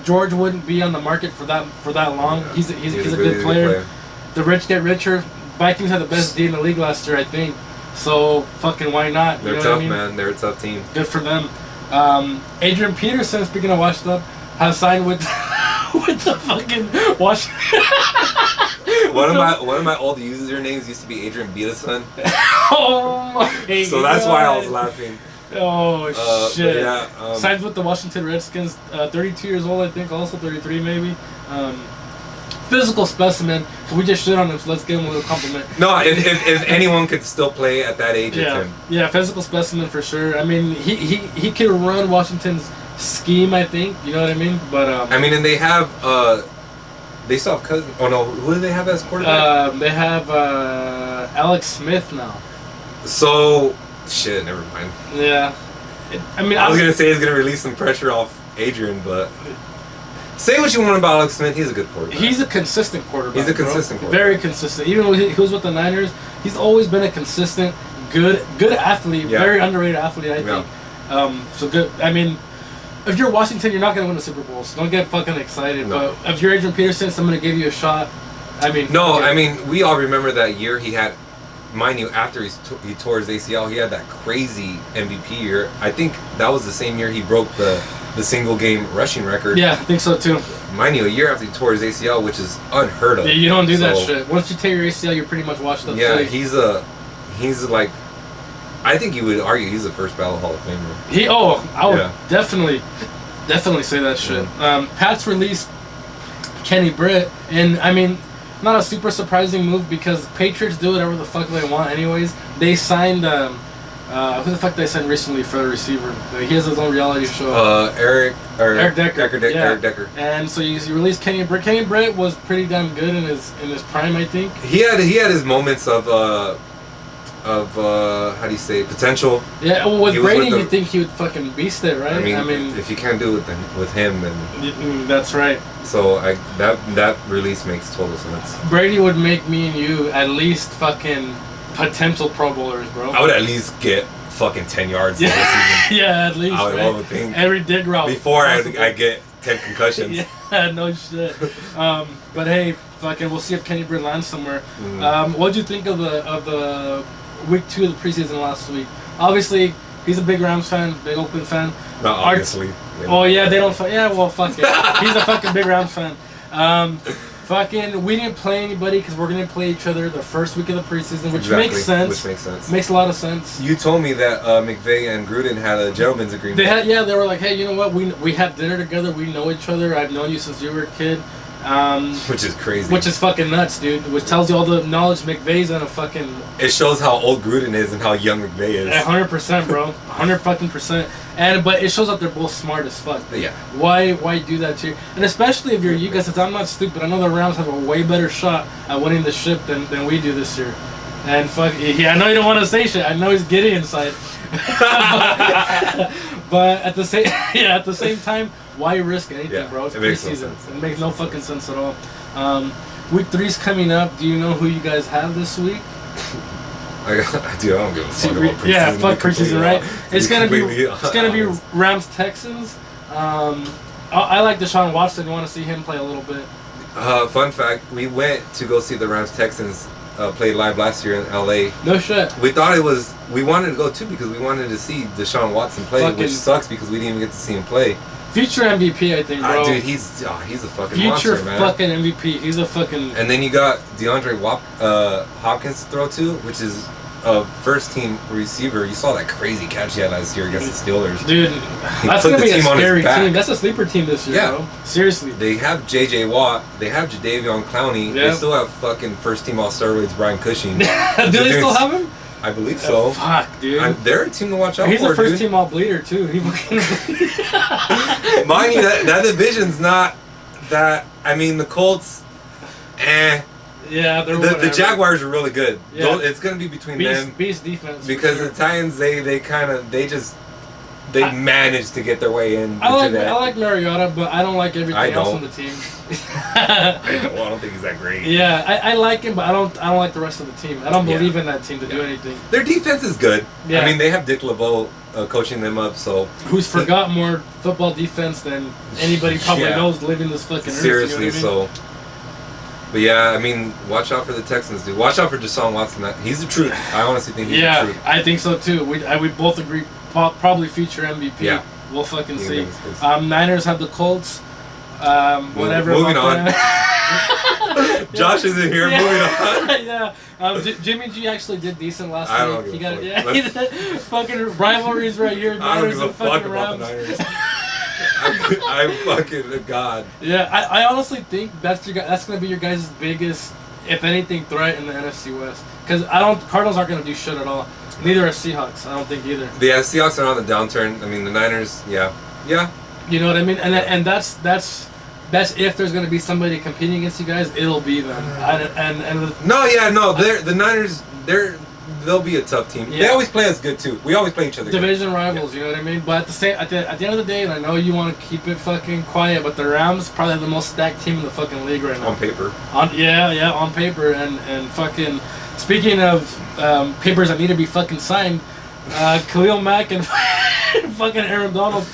A: George wouldn't be on the market for that long.
B: Yeah.
A: He's a good player. The rich get richer. Vikings had the best D in the league last year, I think. So fucking why not?
B: They're
A: You know
B: tough,
A: what I mean?
B: man. They're a tough team.
A: Good for them. Adrian Peterson, speaking of washed up, has signed with with the fucking wash.
B: One of my old usernames used to be Adrian Peterson.
A: Oh my!
B: So that's why I was laughing.
A: Oh shit!
B: Yeah,
A: Signs with the Washington Redskins. 32 years old, I think. Also 33, maybe. Physical specimen. We just shit on him, so let's give him a little compliment.
B: No, if anyone could still play at that age, it's him.
A: Yeah, physical specimen for sure. I mean, he could run Washington's scheme, I think. You know what I mean? But
B: I mean, and they have they still have Cousins. Oh no, who do they have as quarterback?
A: They have Alex Smith now.
B: So shit, never mind.
A: Yeah, I mean,
B: I was gonna say he's gonna release some pressure off Adrian, but say what you want about Alex Smith, he's a good quarterback.
A: He's a consistent quarterback.
B: He's a consistent quarterback.
A: Very consistent. Even when he was with the Niners, he's always been a consistent, good athlete.
B: Yeah.
A: Very underrated athlete, I think. So good. I mean, if you're Washington, you're not gonna win the Super Bowl. So don't get fucking excited.
B: No.
A: But if you're Adrian Peterson, someone to give you a shot. I mean.
B: No, I mean we all remember that year he had. Mind you, after he tore his ACL, he had that crazy MVP year. I think that was the same year he broke the single game rushing record.
A: Yeah, I think so too.
B: Mind you, a year after he tore his ACL, which is unheard of.
A: Yeah, you don't do that shit. Once you tear your ACL, you're pretty much washed up.
B: Yeah, he's like, I think you would argue he's the first ballot Hall of Famer.
A: I would definitely say that shit. Pats released Kenny Britt, and I mean, not a super surprising move because Patriots do whatever the fuck they want anyways. They signed who the fuck they signed recently for the receiver? He has his own reality show.
B: Eric Decker.
A: Yeah.
B: Eric Decker.
A: And so you released Kenny Britt. Kenny Britt was pretty damn good in his prime, I think.
B: He had his moments of how do you say, potential.
A: Yeah, well, with Brady, you think he would fucking beast it, right?
B: I mean, if you can't do it with him, then
A: that's right.
B: So that release makes total sense.
A: Brady would make me and you at least fucking potential Pro Bowlers, bro.
B: I would at least get fucking 10 yards this season.
A: Yeah, at least.
B: I would think.
A: Every dig route.
B: Before I get 10 concussions.
A: Yeah, no shit. But hey, fucking, we'll see if Kenny Britt lands somewhere. What'd you think of the week 2 of the preseason last week? Obviously, he's a big Rams fan, big Oakland fan.
B: Not obviously.
A: Oh yeah, they don't. Yeah, well, fuck it. He's a fucking big Rams fan. Fucking, we didn't play anybody because we're gonna play each other the first week of the preseason, which makes sense.
B: Which makes sense.
A: Makes a lot of sense.
B: You told me that McVay and Gruden had a gentleman's agreement.
A: They were like, hey, you know what? We had dinner together. We know each other. I've known you since you were a kid.
B: Which is crazy.
A: Which is fucking nuts, dude. Which tells you all the knowledge McVay's gonna fucking.
B: It shows how old Gruden is and how young McVay is.
A: 100%, bro. 100%. But it shows that they're both smart as fuck.
B: Yeah.
A: Why do that to you? And especially if you're you guys, because I'm not stupid. I know the Rams have a way better shot at winning the ship than we do this year. And fuck, yeah, I know you don't want to say shit. I know he's giddy inside. but at the same time, why risk anything, bro? It's preseason. It makes no fucking sense at all. Week 3's coming up. Do you know who you guys have this week?
B: Dude, I don't give a fuck about preseason.
A: Yeah, fuck preseason, right? It's gonna be Rams Texans. I like Deshaun Watson. You want to see him play a little bit?
B: Fun fact: we went to go see the Rams Texans play live last year in LA.
A: No shit.
B: We thought we wanted to go too because we wanted to see Deshaun Watson play, which sucks because we didn't even get to see him play.
A: Future MVP, I think, bro.
B: Dude, he's a fucking
A: monster,
B: man.
A: Future fucking MVP. He's a fucking.
B: And then you got DeAndre Hopkins to throw to, which is a first-team receiver. You saw that crazy catch he had last year against the Steelers.
A: Dude, that's gonna be a scary team. That's a sleeper team this year, bro. Seriously.
B: They have J.J. Watt. They have Jadeveon Clowney. They still have fucking first-team All-Steroids Brian Cushing.
A: Do they still have him?
B: I believe so.
A: Fuck, dude.
B: They're a team to watch out for,
A: He's a first-team all-bleeder, too.
B: Mind you, that division's not that... I mean, the Colts...
A: Yeah, they're
B: the Jaguars are really good.
A: Yeah.
B: It's going to be between them.
A: Beast defense.
B: Because the Titans, they managed to get their way in.
A: I like Mariota, but I don't like everything else on the team.
B: I don't think he's that great.
A: Yeah, I like him, but I don't like the rest of the team. I don't believe in that team to do anything.
B: Their defense is good.
A: Yeah.
B: I mean, they have Dick LeBeau coaching them up, so...
A: Who's forgot more football defense than anybody probably knows living this fucking earth.
B: Seriously,
A: you know what I mean?
B: so... But yeah, I mean, watch out for the Texans, dude. Watch out for Deshaun Watson. He's the truth. I honestly think he's the truth.
A: Yeah, I think so too. We both agree. Probably future MVP.
B: Yeah.
A: We'll fucking see. Niners have the Colts. Whatever.
B: Moving on. Josh isn't here. Moving on.
A: Yeah. Jimmy G actually did decent last week.
B: I don't give
A: He got
B: a
A: yeah.
B: fuck.
A: He did fucking rivalries right here.
B: I don't give a
A: and
B: fuck
A: fucking
B: about the
A: Rams.
B: Niners. I'm fucking a god.
A: Yeah, I honestly think that's gonna be your guys' biggest, if anything, threat in the NFC West. Because Cardinals aren't gonna do shit at all. Neither are Seahawks. I don't think either.
B: Yeah, Seahawks are on the downturn. I mean, the Niners. Yeah.
A: You know what I mean? And that's if there's gonna be somebody competing against you guys, it'll be them.
B: The Niners. They'll be a tough team.
A: Yeah.
B: They always play us good too. We always play each other.
A: Division rivals, you know what I mean? But at the end of the day, and I know you want to keep it fucking quiet, but the Rams probably have the most stacked team in the fucking league right now.
B: On paper.
A: On paper, and fucking. Speaking of papers that need to be fucking signed, Khalil Mack and fucking Aaron Donald.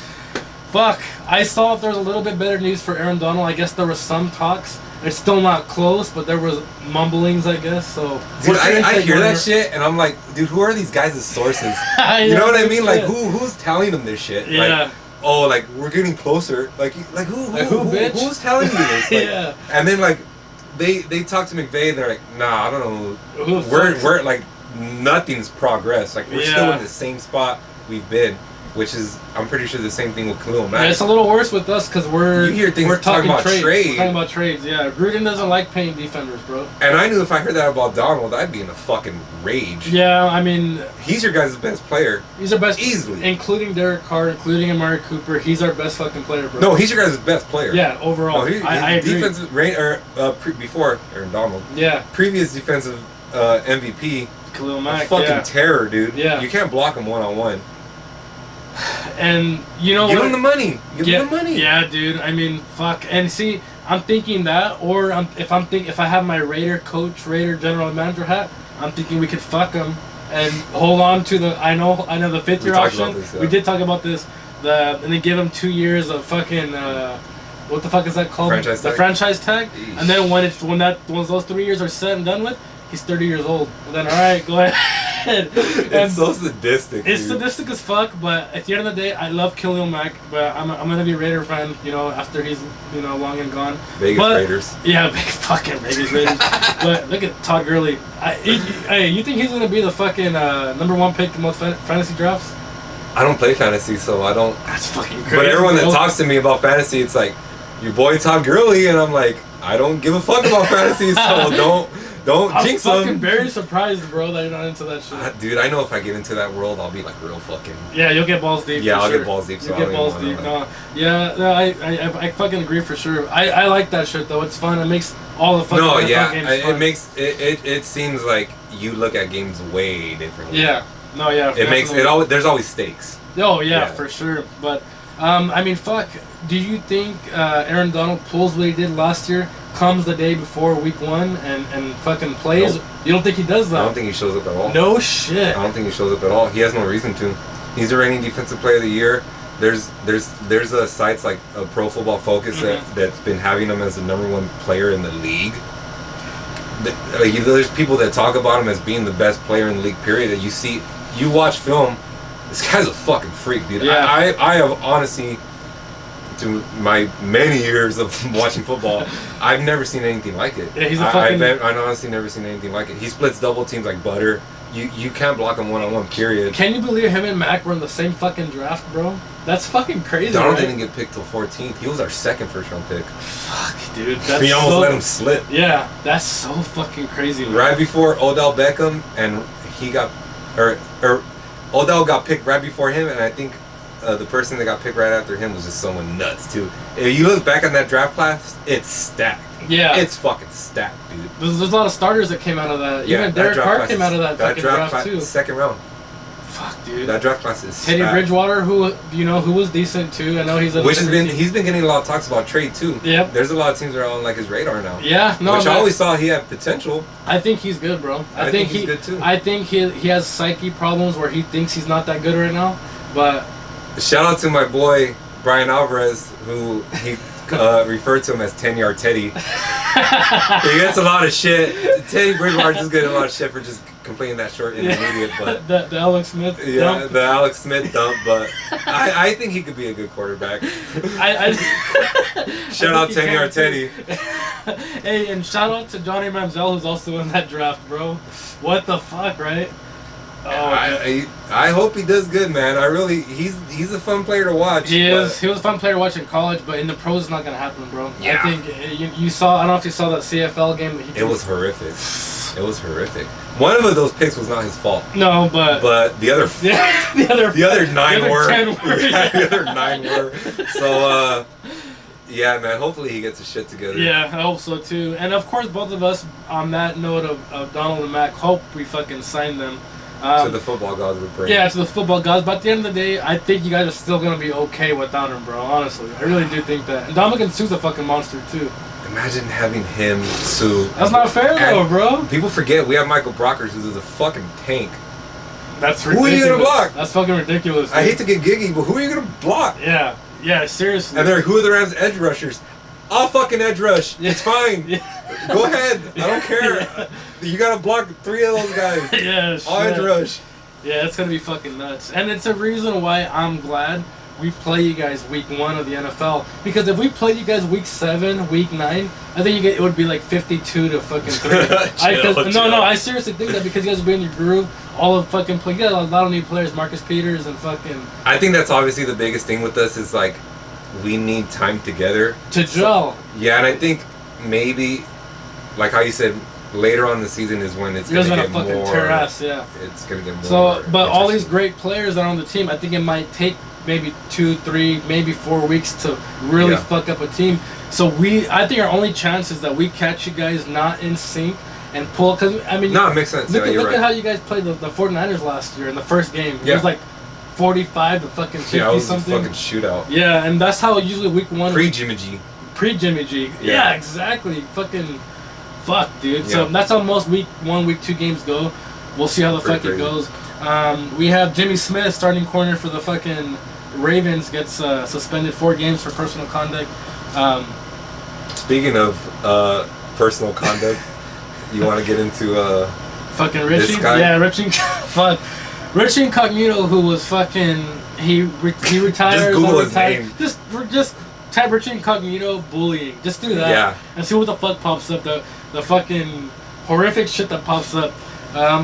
A: Fuck. I saw if there was a little bit better news for Aaron Donald. I guess there was some talks. It's still not close, but there was mumblings, I guess. So,
B: dude, I hear that shit, and I'm like, dude, who are these guys' sources? You know what I mean? Like, who's telling them this shit?
A: Yeah.
B: Like, oh, like we're getting closer. Like
A: bitch?
B: Who's telling you this? Like,
A: Yeah.
B: And then like, they talk to McVay, and they're like, nah, I don't know.
A: Who
B: We're like, nothing's progressed. Like we're still
A: Yeah.
B: in the same spot we've been. Which is, I'm pretty sure the same thing with Khalil Mack.
A: Yeah, it's a little worse with us because
B: You hear things
A: we're talking
B: about
A: trades.
B: trade.
A: We're talking about trades. Yeah, Gruden doesn't like paying defenders, bro.
B: And I knew if I heard that about Donald, I'd be in a fucking rage.
A: Yeah, I mean,
B: He's your guys' best player.
A: he's our best,
B: Easily.
A: including Derek Carr, including Amari Cooper. He's our best fucking player, bro.
B: No, he's your guys' best player.
A: Yeah, overall,
B: No,
A: I agree.
B: Defensive before Aaron Donald.
A: Yeah,
B: Previous defensive MVP.
A: Khalil Mack.
B: Fucking terror, dude.
A: Yeah.
B: You can't block him one-on-one.
A: And you know
B: Give
A: what?
B: him the money. Give him the money.
A: Yeah, dude. I mean, fuck. And see, I'm thinking that, or if I have my Raider general manager hat, I'm thinking we could fuck him and hold on to the. I know the 5th year
B: talked about
A: option.
B: this, yeah.
A: We did talk about this. And then give him 2 years of fucking. What the fuck is that called?
B: Franchise tag?
A: The franchise tag.
B: Eesh.
A: And then once those 3 years are set and done with, he's 30 years old. And then all right, go ahead.
B: It's so sadistic.
A: It's
B: dude.
A: sadistic as fuck, but at the end of the day, I love Khalil Mack, but I'm gonna be a Raider fan, you know, after he's, you know, long and gone.
B: Vegas
A: But-
B: Raiders.
A: Yeah, big fucking Vegas Raiders. But look at Todd Gurley. Hey, you think he's gonna be the fucking #1 pick in most fantasy drafts?
B: I don't play fantasy, so I don't.
A: That's fucking crazy.
B: But everyone that
A: bro.
B: talks to me about fantasy, it's like, your boy Todd Gurley, and I'm like, I don't give a fuck about fantasy, so don't
A: I'm
B: jinx
A: fucking
B: him.
A: very surprised, bro, that you're not into that shit.
B: Dude, I know if I get into that world, I'll be like real fucking.
A: Yeah, you'll get balls deep.
B: Yeah,
A: for
B: I'll
A: sure.
B: get balls deep. So
A: You'll
B: I
A: get
B: don't
A: balls
B: even
A: deep.
B: wanna,
A: No, yeah, no, I fucking agree for sure. I like that shit though. It's fun. It makes all the fucking
B: No,
A: NFL
B: yeah,
A: games
B: it
A: fun.
B: makes it seems like you look at games way differently.
A: Yeah. No, yeah.
B: It makes it
A: definitely.
B: always. There's always stakes.
A: Oh yeah,
B: Yeah.
A: for sure. But I mean, fuck. Do you think Aaron Donald pulls what he did last year, comes the day before Week 1 and fucking plays?
B: Nope.
A: You don't think he does that?
B: I don't think he shows up at all.
A: No shit.
B: I don't think he shows up at all. He has no reason to. He's the reigning defensive player of the year. There's sites like Pro Football Focus that's been having him as the #1 player in the league. There's people that talk about him as being the best player in the league. Period. That you watch film. This guy's a fucking freak, dude.
A: Yeah.
B: I have honestly, to my many years of watching football, I've never seen anything like it.
A: Yeah, he's a fucking.
B: I've honestly never seen anything like it. He splits double teams like butter. You can't block him one-on-one, period.
A: Can you believe him and Mac were in the same fucking draft, bro? That's fucking crazy.
B: Donald
A: right?
B: didn't get picked till 14th. He was our second first-round pick.
A: Fuck, dude. That's
B: We almost
A: so,
B: let him slip.
A: Yeah, that's so fucking crazy. Man.
B: Right before Odell Beckham, and he got, or Odell got picked right before him, and I think the person that got picked right after him was just someone nuts too. If you look back on that draft class, it's stacked.
A: Yeah.
B: It's fucking stacked, dude.
A: There's a lot of starters that came out of that.
B: Yeah,
A: Even
B: that
A: Derek
B: draft
A: Carr
B: class
A: came out of that fucking draft
B: class,
A: too.
B: second round.
A: Fuck, dude.
B: That draft class is
A: Teddy
B: stacked.
A: Bridgewater, who was decent too. I know he's a.
B: Which he's been getting a lot of talks about trade too.
A: Yep.
B: There's a lot of teams that are on like his radar now.
A: Yeah, no.
B: Which I always thought he had potential.
A: I think he's good, bro.
B: I think he's good too.
A: I think he has psyche problems where he thinks he's not that good right now. But
B: Shout out to my boy Brian Alvarez, who he referred to him as 10-yard Teddy. He gets a lot of shit. Teddy Bridgewater just getting a lot of shit for just completing that short intermediate, but
A: the Alex Smith.
B: yeah,
A: dump.
B: the Alex Smith dump. But I think he could be a good quarterback. Shout out Tenny Artetti.
A: Hey, and shout out to Johnny Manziel, who's also in that draft, bro. What the fuck, right? Oh,
B: I hope he does good, man. He's a fun player to watch.
A: He is. He was a fun player to watch in college, but in the pros, it's not gonna happen, bro.
B: Yeah.
A: I think you saw. I don't know if you saw that CFL game.
B: It was horrific. It was horrific. One of those picks was not his fault.
A: No, but
B: the other the other 9 were.
A: 10 were.
B: Yeah, the other 9 were. So yeah, man. Hopefully he gets his shit together.
A: Yeah, I hope so too. And of course, both of us, on that note of Donald and Mac, hope we fucking sign them.
B: To the football gods would bring.
A: Yeah, to the football gods. But at the end of the day, I think you guys are still gonna be okay without him, bro. Honestly, I really do think that. And Dominican Sue's a fucking monster too.
B: Imagine having him, Sue.
A: That's not fair though, bro.
B: People forget we have Michael Brockers, who's a fucking tank.
A: That's
B: ridiculous. Who are you gonna block?
A: That's fucking ridiculous. Dude.
B: I hate to get giggy, but who are you gonna block?
A: Yeah, seriously.
B: And who are the Rams' edge rushers? I'll fucking edge rush. It's fine.
A: Yeah.
B: Go ahead. I don't care. You gotta block 3 of those guys.
A: Yeah,
B: I'll edge rush.
A: Yeah, it's gonna be fucking nuts. And it's a reason why I'm glad we play you guys week 1 of the NFL. Because if we played you guys week 7, week 9, I think it would be like 52 to fucking 3. No, I seriously think that because you guys will be in your groove, all of fucking play. You got a lot of new players, Marcus Peters and fucking.
B: I think that's obviously the biggest thing with us is like we need time together
A: to gel.
B: Yeah, and I think maybe like how you said, later on in the season is when it's going to get more.
A: Tear ass, yeah.
B: It's going to get more.
A: So, but all these great players that are on the team, I think it might take maybe 2, 3, maybe 4 weeks to really fuck up a team. So I think our only chance is that we catch you guys not in sync and pull. Because I mean,
B: no, it makes sense.
A: Look at how you guys played the 49ers last year in the first game. It was like 45 to fucking 50
B: it was
A: something.
B: A fucking shootout.
A: Yeah, and that's how usually week 1.
B: Pre-Jimmy G.
A: Pre-Jimmy G. Yeah, exactly. Fucking. Fuck, dude. So that's how most week 1, week 2 games go. We'll see how the fuck it goes. We have Jimmy Smith, starting corner for the fucking Ravens, gets suspended 4 games for personal conduct.
B: Speaking of personal conduct, you want to get into
A: fucking Richie?
B: This guy?
A: Yeah, Richie. Fuck. Richie Incognito, who was fucking he retired.
B: Just Google his name.
A: Just type Richie Incognito bullying. Just do that.
B: Yeah.
A: And see what the fuck pops up. The fucking horrific shit that pops up.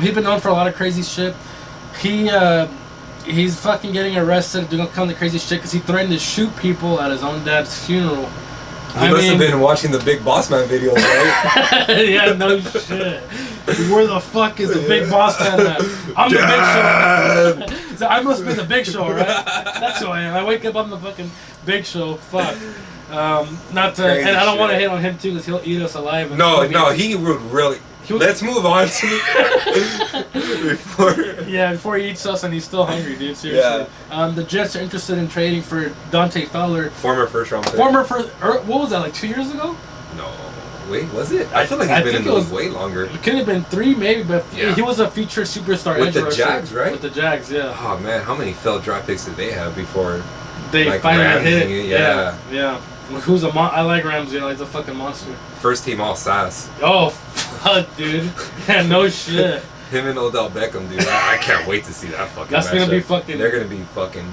A: He's been known for a lot of crazy shit. He's fucking getting arrested doing all kinds of crazy shit because he threatened to shoot people at his own dad's funeral.
B: He must have been watching the Big Boss Man videos, right?
A: Yeah, no shit. Where the fuck is the Big Boss Man at? I'm the Big Show. So I must be the Big Show, right? That's who I am. I wake up, I'm the fucking Big Show. Fuck. Not to, and I don't want to hate on him too because he'll eat us alive.
B: No, he would really. Let's move on to
A: before he eats us and he's still hungry, dude. Seriously. Yeah. The Jets are interested in trading for Dante Fowler.
B: Former first round pick.
A: What was that, like 2 years ago?
B: No. Wait, was it? I feel like he's been in the league way longer.
A: It could have been 3 maybe, but he was a featured superstar.
B: With the Jags, right?
A: With the Jags, yeah.
B: Oh man, how many failed draft picks did they have before
A: they finally hit it?
B: Yeah.
A: Who's I like Ramsey. He's a fucking monster.
B: First team all sass.
A: Oh, fuck, dude. Yeah, no shit.
B: Him and Odell Beckham, dude. I can't wait to see that fucking
A: That's going to be fucking...
B: They're going to be fucking...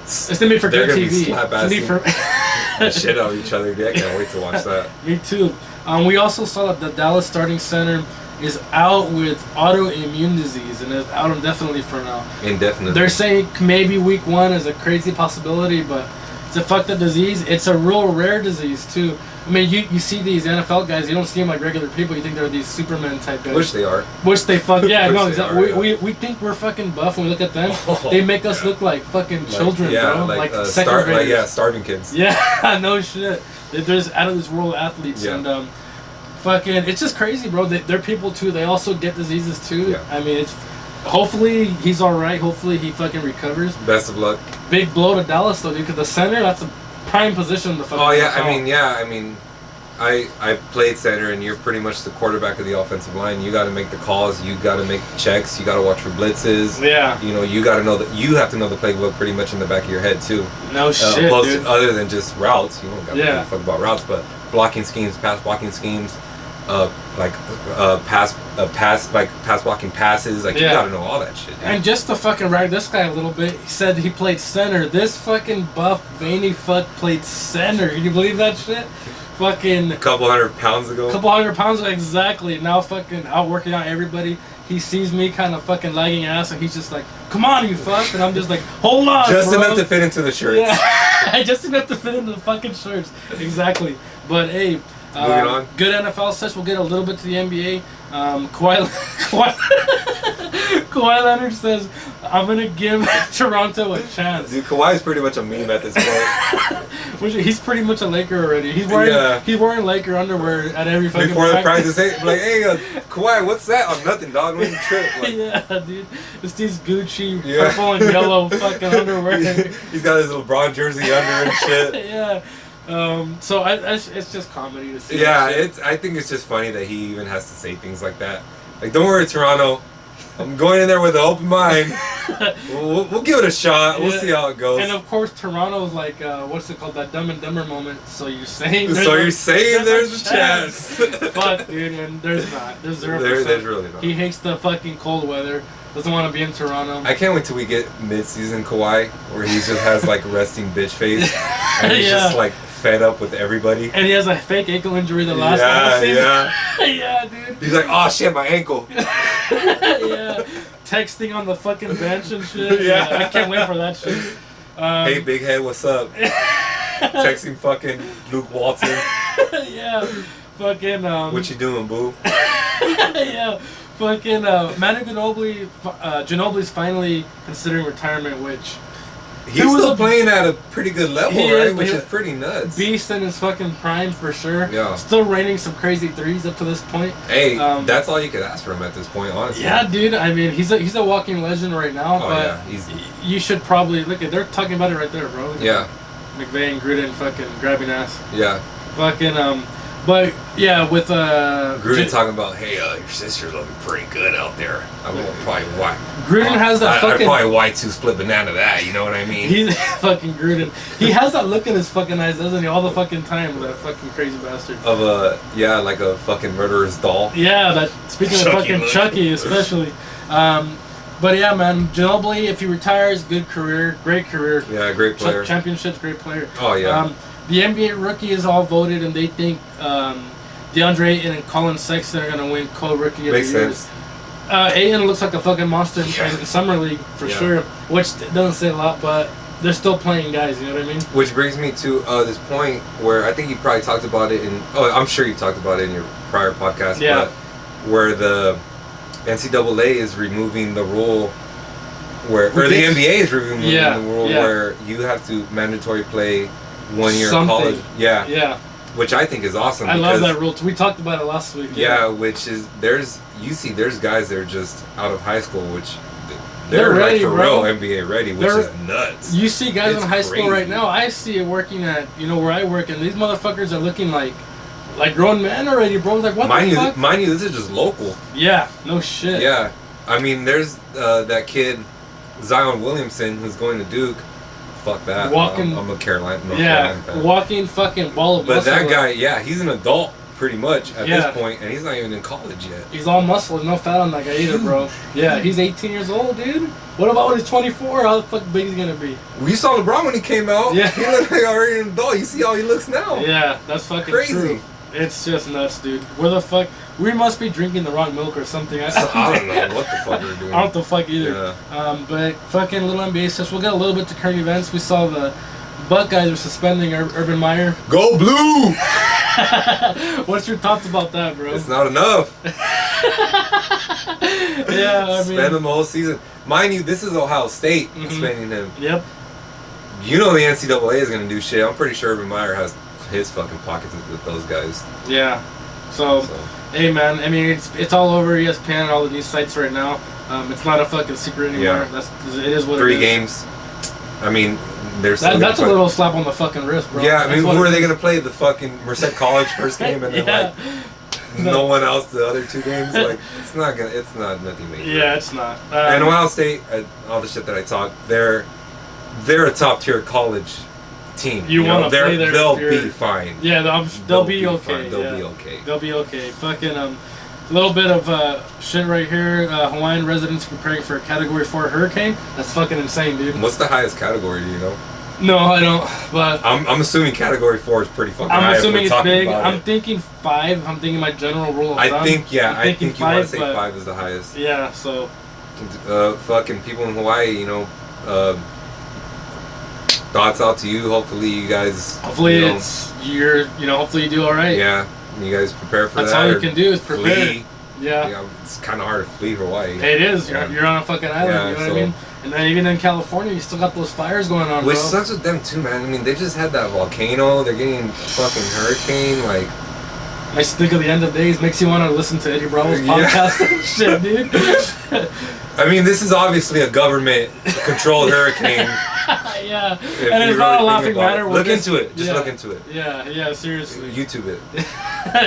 A: It's going to be for good TV.
B: They're going to be slap-assing shit out of each other, dude. I can't wait to watch that.
A: Me too. We also saw that the Dallas starting center is out with autoimmune disease and is out indefinitely for now.
B: Indefinitely.
A: They're saying maybe week 1 is a crazy possibility, but... It's a fucked up disease. It's a real rare disease too. I mean, you see these NFL guys, you don't see them like regular people. You think they're these Superman type guys.
B: Which they are.
A: Which they fuck. Yeah, no, exactly. We think we're fucking buff when we look at them. They make us look like fucking children, bro. Like second graders.
B: Starving kids.
A: Yeah, no shit. There's out of this world athletes and fucking. It's just crazy, bro. They're people too. They also get diseases too. Yeah. I mean, it's. Hopefully he's all right. Hopefully he fucking recovers.
B: Best of luck. Big
A: blow to Dallas though, dude. Because the center, that's a prime position. The fucking.
B: Oh yeah, I mean, I played center, and you're pretty much the quarterback of the offensive line. You got to make the calls. You got to make checks. You got to watch for blitzes.
A: Yeah.
B: You know, you got to know that you have to know the playbook pretty much in the back of your head too.
A: No shit, dude.
B: Other than just routes, you don't got to fuck about routes, but blocking schemes, pass blocking schemes. pass blocking passes. Like you gotta know all that shit. Dude.
A: And just to fucking rag this guy a little bit, he said he played center. This fucking buff veiny fuck played center. Can you believe that shit? Fucking
B: a couple 100 pounds ago.
A: Couple 100 pounds exactly. Now fucking out working out everybody. He sees me kind of fucking lagging ass, and he's just like, "Come on, you fuck!" And I'm just like, "Hold on,
B: just
A: bro."
B: enough to fit into the shirts.
A: Yeah, just enough to fit into the fucking shirts. Exactly. But hey,
B: moving on.
A: Good NFL sets. We'll get a little bit to the NBA. Kawhi Leonard says, "I'm gonna give Toronto a chance."
B: Dude, Kawhi's pretty much a meme at this point.
A: He's pretty much a Laker already. He's wearing Laker underwear at every fucking
B: before the practice. Like, hey, Kawhi, what's that? Oh, nothing, dog. Don't even trip. Like,
A: yeah, dude. It's these Gucci purple and yellow fucking underwear.
B: He's got his LeBron jersey under and shit.
A: Yeah. So it's just comedy to see.
B: Yeah, I think it's just funny that he even has to say things like that. Like, don't worry, Toronto. I'm going in there with an open mind. We'll give it a shot. We'll see how it goes.
A: And of course, Toronto's like, what's it called? That Dumb and Dumber moment. So you're saying?
B: There's a chance.
A: Fuck, dude, and there's not. There's 0%.
B: There's really not.
A: He hates the fucking cold weather. Doesn't want to be in Toronto.
B: I can't wait till we get mid-season Kawhi, where he just has like resting bitch face, and he's just like fed up with everybody.
A: And he has a fake ankle injury the last season. Yeah, dude.
B: He's like, oh shit, my ankle.
A: Yeah. Texting on the fucking bench and shit. Yeah. I can't wait for that shit.
B: Hey, big head, what's up? Texting fucking Luke Walton.
A: Yeah. Fucking,
B: what you doing, boo?
A: Yeah. Fucking, Manu Ginobili's finally considering retirement, which...
B: He's still playing at a pretty good level, right? Which is pretty nuts.
A: Beast in his fucking prime for sure.
B: Yeah.
A: Still raining some crazy threes up to this point.
B: Hey, that's all you could ask for him at this point, honestly.
A: Yeah, dude. I mean, he's a walking legend right now.
B: Oh,
A: but
B: yeah, easy.
A: You should probably look at. They're talking about it right there, bro.
B: Yeah.
A: McVay and Gruden fucking grabbing ass.
B: Yeah.
A: Fucking But yeah, with
B: Gruden talking about, hey, your sister's looking pretty good out there. I will probably white.
A: Gruden has that fucking.
B: I'd probably white two split banana that. You know what I mean?
A: He's fucking Gruden. He has that look in his fucking eyes, doesn't he? All the fucking time, that fucking crazy bastard.
B: Of like a fucking murderous doll.
A: Yeah, that. Speaking of fucking Chucky, especially. But yeah, man, Ginobili, if he retires, good career, great career.
B: Yeah, great player.
A: Championships, great player.
B: Oh yeah.
A: The NBA rookie is all voted, and they think DeAndre Ayton and Colin Sexton are going to win co-rookie of the year.
B: Makes sense.
A: Ayton looks like a fucking monster in Summer League, for sure, which doesn't say a lot, but they're still playing guys, you know what I mean?
B: Which brings me to this point where I think you probably talked about it I'm sure you talked about it in your prior podcast, but where the NCAA is removing the rule or the NBA is removing the rule where you have to mandatory play 1 year of college. Yeah. Which I think is awesome.
A: I love that rule. We talked about it last week.
B: Yeah, which is there's guys that are just out of high school, which they're ready, like for real NBA ready, which is nuts.
A: You see guys in high school right now. I see it working at where I work, and these motherfuckers are looking like grown men already, bro. Like what the fuck?
B: Mind you, this is just local.
A: Yeah, no shit.
B: Yeah, I mean, there's that kid Zion Williamson who's going to Duke. Fuck that. I'm a Carolina fan.
A: Walking fucking ball of
B: muscle.
A: But
B: that guy, he's an adult pretty much at this point, and he's not even in college yet.
A: He's all muscle. There's no fat on that guy either, bro. Yeah, he's 18 years old, dude. What about when he's 24? How the fuck big is he gonna be?
B: We saw LeBron when he came out. Yeah, he looked like already an adult. You see how he looks now.
A: Yeah, that's fucking crazy. True. It's just nuts, dude. Where the fuck? We must be drinking the wrong milk or something.
B: I don't know what the fuck we're doing.
A: I don't know the fuck either. Yeah. But fucking little NBA stuff. We'll get a little bit to current events. We saw the Buckeyes were suspending Urban Meyer.
B: Go Blue!
A: What's your thoughts about that, bro?
B: It's not enough.
A: Yeah, I mean,
B: spend him the whole season. Mind you, this is Ohio State suspending him.
A: Yep.
B: You know the NCAA is gonna do shit. I'm pretty sure Urban Meyer has his fucking pockets with those guys.
A: Yeah. So, hey man, I mean it's all over ESPN and all the news sites right now. It's not a fucking secret anymore. Yeah. It is what
B: 3
A: it is.
B: 3 games. I mean, that's
A: a little slap on the fucking wrist, bro.
B: Yeah, I mean, who are they gonna play? The fucking Merced College first game and then no one else the other 2 games? Like it's not nothing major.
A: Yeah, it's not.
B: And Ohio State, all the shit that I talk, they're a top tier college team.
A: You wanna play their
B: They'll
A: spirit.
B: be fine.
A: Yeah, they'll be okay.
B: Fine. They'll
A: yeah.
B: be okay.
A: They'll be okay. Fucking a little bit of shit right here. Hawaiian residents preparing for a Category 4 hurricane. That's fucking insane, dude.
B: What's the highest category? Do you know?
A: No, I don't. But
B: I'm assuming Category 4 is pretty fucking high.
A: I'm
B: if
A: assuming
B: we're
A: it's
B: talking
A: big.
B: about
A: I'm
B: it.
A: thinking 5. I'm thinking my general rule of thumb.
B: I think you want to say
A: but
B: 5 is the highest.
A: Yeah. So.
B: Fucking people in Hawaii, you know. Thoughts out to you. Hopefully you guys.
A: Hopefully hopefully you do all right.
B: Yeah, you guys prepare for
A: That's
B: that.
A: all you can do is prepare.
B: Flee.
A: Yeah.
B: It's kind of hard to flee Hawaii.
A: It is.
B: Yeah.
A: You're on a fucking island.
B: Yeah,
A: you know what I mean? And then even in California, you still got those fires going on,
B: Which
A: bro.
B: sucks with them too, man. I mean, they just had that volcano. They're getting fucking hurricane. Like,
A: I think of the end of days makes you want to listen to Eddie Bravo's
B: Yeah.
A: podcast and shit, dude.
B: I mean, this is obviously a government-controlled hurricane.
A: Yeah,
B: If
A: and
B: you
A: it's not a
B: really
A: laughing
B: think about
A: matter.
B: it.
A: We're
B: Look
A: just-
B: into it. Just
A: yeah.
B: look into it.
A: Yeah, seriously.
B: YouTube it.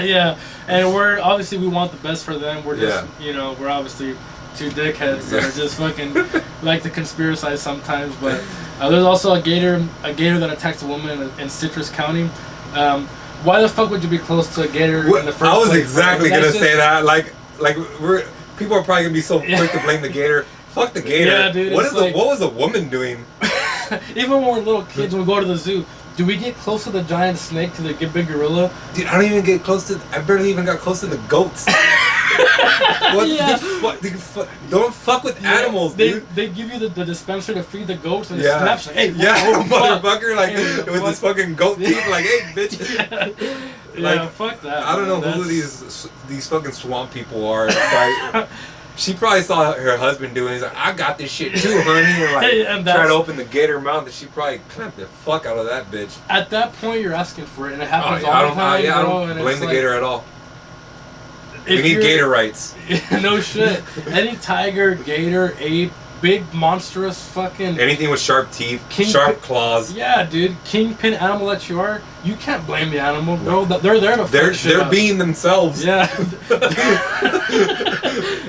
A: Yeah, and we're obviously we want the best for them. We're just
B: Yeah.
A: we're obviously two dickheads that
B: Yeah.
A: are just fucking like to conspiracize sometimes. But there's also a gator that attacked a woman in Citrus County. Why the fuck would you be close to a gator in the first place?
B: I was exactly
A: That's
B: gonna
A: just-
B: say that. Like people are probably gonna be so quick to blame the gator. Fuck the gator.
A: Yeah, dude,
B: What
A: it's
B: is
A: like-
B: what was the woman doing?
A: Even when we're little kids, when we go to the zoo, do we get close to the giant snake, to the big gorilla?
B: Dude, I don't even get close to. I barely even got close to the goats. What
A: Yeah.
B: don't fuck with animals, dude.
A: They give you the dispenser to feed the goats and it
B: Yeah.
A: snaps like, hey,
B: Yeah,
A: whoa, fuck.
B: motherfucker, like
A: Hey,
B: with
A: what?
B: his fucking goat teeth, like, hey, bitch.
A: Yeah,
B: Like,
A: fuck that.
B: I don't know
A: man.
B: who
A: That's-
B: these fucking swamp people are. Like, she probably saw her husband doing. He's like, I got this shit too, honey. And like,
A: And
B: try
A: that's-
B: to open the gator mouth, and she probably clamped the fuck out of that bitch.
A: At that point, you're asking for it, and it happens
B: I
A: all the
B: don't,
A: time,
B: I
A: bro.
B: don't
A: and
B: blame
A: it's
B: the
A: like,
B: gator at all. We
A: if
B: need
A: you're-
B: gator rights.
A: No shit. Any tiger, gator, ape, big monstrous fucking.
B: Anything with sharp teeth,
A: King-
B: sharp claws.
A: Yeah, dude, kingpin animal that you are, you can't blame the animal, bro. They're there to fuck shit
B: They're
A: up.
B: being themselves.
A: Yeah.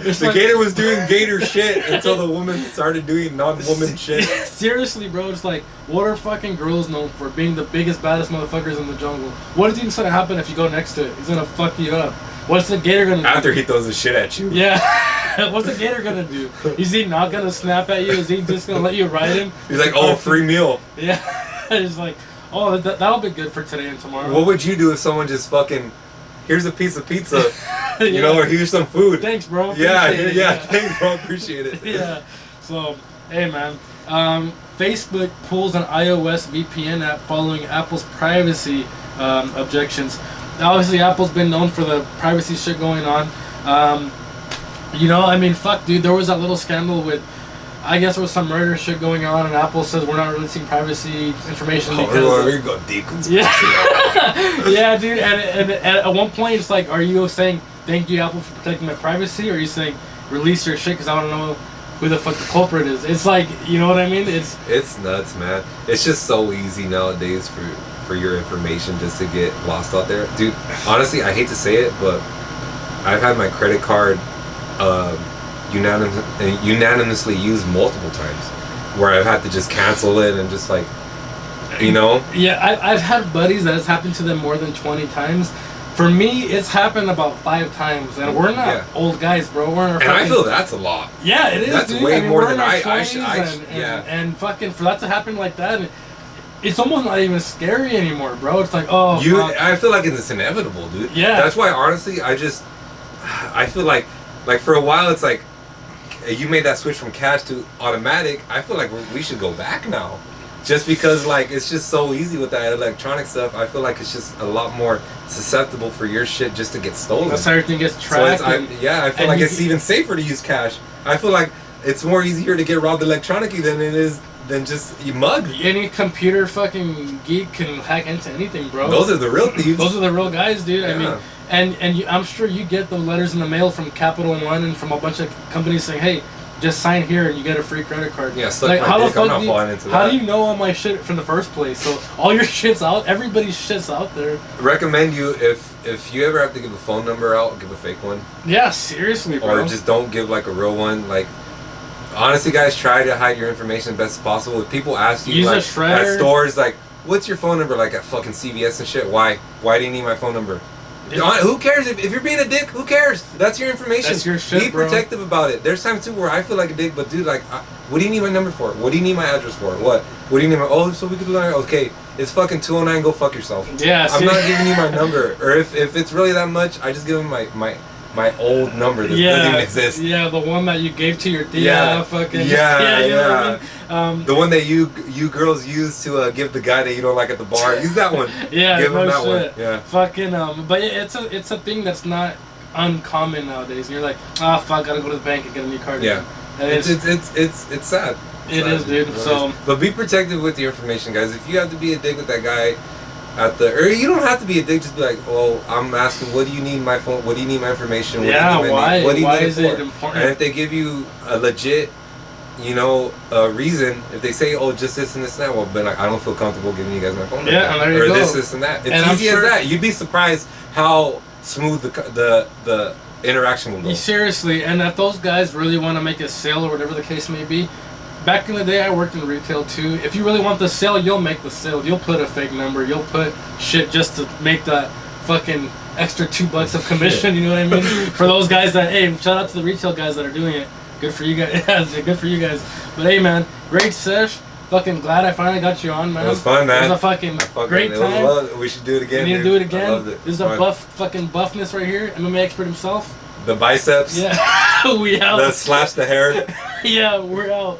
A: It's
B: The
A: like-
B: gator was doing gator shit until the woman started doing non-woman shit.
A: Seriously, bro, it's like, what are fucking gorillas known for? Being the biggest, baddest motherfuckers in the jungle. What do you think's gonna happen if you go next to it? He's gonna fuck you up. What's the gator gonna do?
B: After he throws the shit at you.
A: Yeah. What's the gator gonna do? Is he not gonna snap at you? Is he just gonna let you ride him?
B: He's like, oh, free meal.
A: Yeah. It's like, oh, that'll be good for today and tomorrow.
B: What would you do if someone just fucking, here's a piece of pizza, you
A: Yeah.
B: know, or here's some food.
A: Thanks, bro.
B: Yeah,
A: Appreciate it.
B: yeah, thanks, bro, appreciate it.
A: Yeah. So, hey, man. Facebook pulls an iOS VPN app following Apple's privacy objections. Obviously, Apple's been known for the privacy shit going on. I mean, fuck, dude. There was that little scandal with, I guess there was some murder shit going on, and Apple says we're not releasing privacy information because.
B: Oh, we're going deep conspiracy.
A: Yeah, yeah, dude. And at one point, it's like, are you saying thank you, Apple, for protecting my privacy, or are you saying release your shit because I don't know who the fuck the culprit is? It's like, you know what I mean?
B: It's nuts, man. It's just so easy nowadays for your information just to get lost out there. Dude, honestly, I hate to say it, but I've had my credit card unanimously used multiple times where I've had to just cancel it and just like, you know?
A: Yeah, I've had buddies that has happened to them more than 20 times. For me, it's happened about 5 times, and we're not old guys, bro. We're in our
B: And I
A: fucking-
B: feel that's a lot.
A: Yeah, it is.
B: That's
A: dude.
B: way
A: I mean,
B: more
A: we're
B: than
A: in our
B: I
A: 20s
B: should-
A: and fucking for that to happen like that, it's almost not even scary anymore, bro. It's like, oh, fuck.
B: I feel like it's inevitable, dude.
A: Yeah.
B: That's why, honestly, I feel like for a while, it's like, you made that switch from cash to automatic. I feel like we should go back now. Just because, like, it's just so easy with that electronic stuff. I feel like it's just a lot more susceptible for your shit just to get stolen.
A: That's how everything gets
B: So
A: tracked.
B: I feel like it's even safer to use cash. I feel like it's more easier to get robbed electronically than just you mug.
A: Any computer fucking geek can hack into anything, bro.
B: Those are the real thieves.
A: Those are the real guys, dude. I
B: Yeah.
A: mean, I'm sure you get the letters in the mail from Capital One and from a bunch of companies saying, hey, just sign here and you get a free credit card.
B: Yeah, suck my dick, I'm not falling into
A: how
B: that.
A: do you know all my shit from the first place? So all your shit's out, everybody's shit's out there.
B: Recommend you if you ever have to give a phone number out, give a fake one.
A: Yeah, seriously, bro.
B: Or just don't give like a real one. Like, honestly, guys, try to hide your information as best as possible. If people ask you
A: Use a
B: like
A: shredder.
B: at stores, like, what's your phone number? Like at fucking CVS and shit. Why? Why do you need my phone number? Who cares if you're being a dick? Who cares? That's your information.
A: That's your shit,
B: Be protective about it. There's times too where I feel like a dick, but dude, like, what do you need my number for? What do you need my address for? What? What do you need my? Oh, so we could do that. Okay, it's fucking 209. Go fuck yourself.
A: Yeah.
B: I'm not giving you my number. Or if it's really that much, I just give him my old number that doesn't even exist.
A: Yeah, the one that you gave to your tia.
B: Yeah.
A: Fucking.
B: Yeah.
A: You know what I mean?
B: The one that you girls use to give the guy that you don't like at the bar. Use that one.
A: Yeah,
B: give him that
A: shit.
B: one. Yeah.
A: Fucking but it's a thing that's not uncommon nowadays. And you're like, fuck, gotta go to the bank and get a new card.
B: Yeah.
A: And
B: It's sad.
A: It is, dude. So,
B: but be protective with your information, guys. If you have to be a dick with that guy or you don't have to be a dick. Just be like, oh, I'm asking, what do you need my phone? What do you need my information? What
A: yeah,
B: do you need
A: why?
B: What do you
A: why
B: need
A: is
B: it
A: it
B: for?
A: important?
B: And if they give you a legit, reason, if they say, oh, just this and this and that, well, but like, I don't feel comfortable giving you guys my phone.
A: Yeah, and there you
B: or
A: go.
B: this and that. It's
A: And
B: easy as that. You'd be surprised how smooth the interaction will go.
A: Seriously, and if those guys really want to make a sale or whatever the case may be, back in the day I worked in retail too. If you really want the sale, you'll make the sale. You'll put a fake number. You'll put shit just to make that fucking extra $2 of commission. You know what I mean? For those guys that, hey, shout out to the retail guys that are doing it. Good for you guys. Yeah, good for you guys. But hey, man, great sesh. Fucking glad I finally got you on, man.
B: It was fun, man.
A: It was a fucking great time.
B: We should do it again.
A: We need to do it again.
B: I loved it.
A: This is a fucking buffness right here. MMA expert himself.
B: The biceps.
A: Yeah, we out.
B: The slash the hair.
A: Yeah, we're out.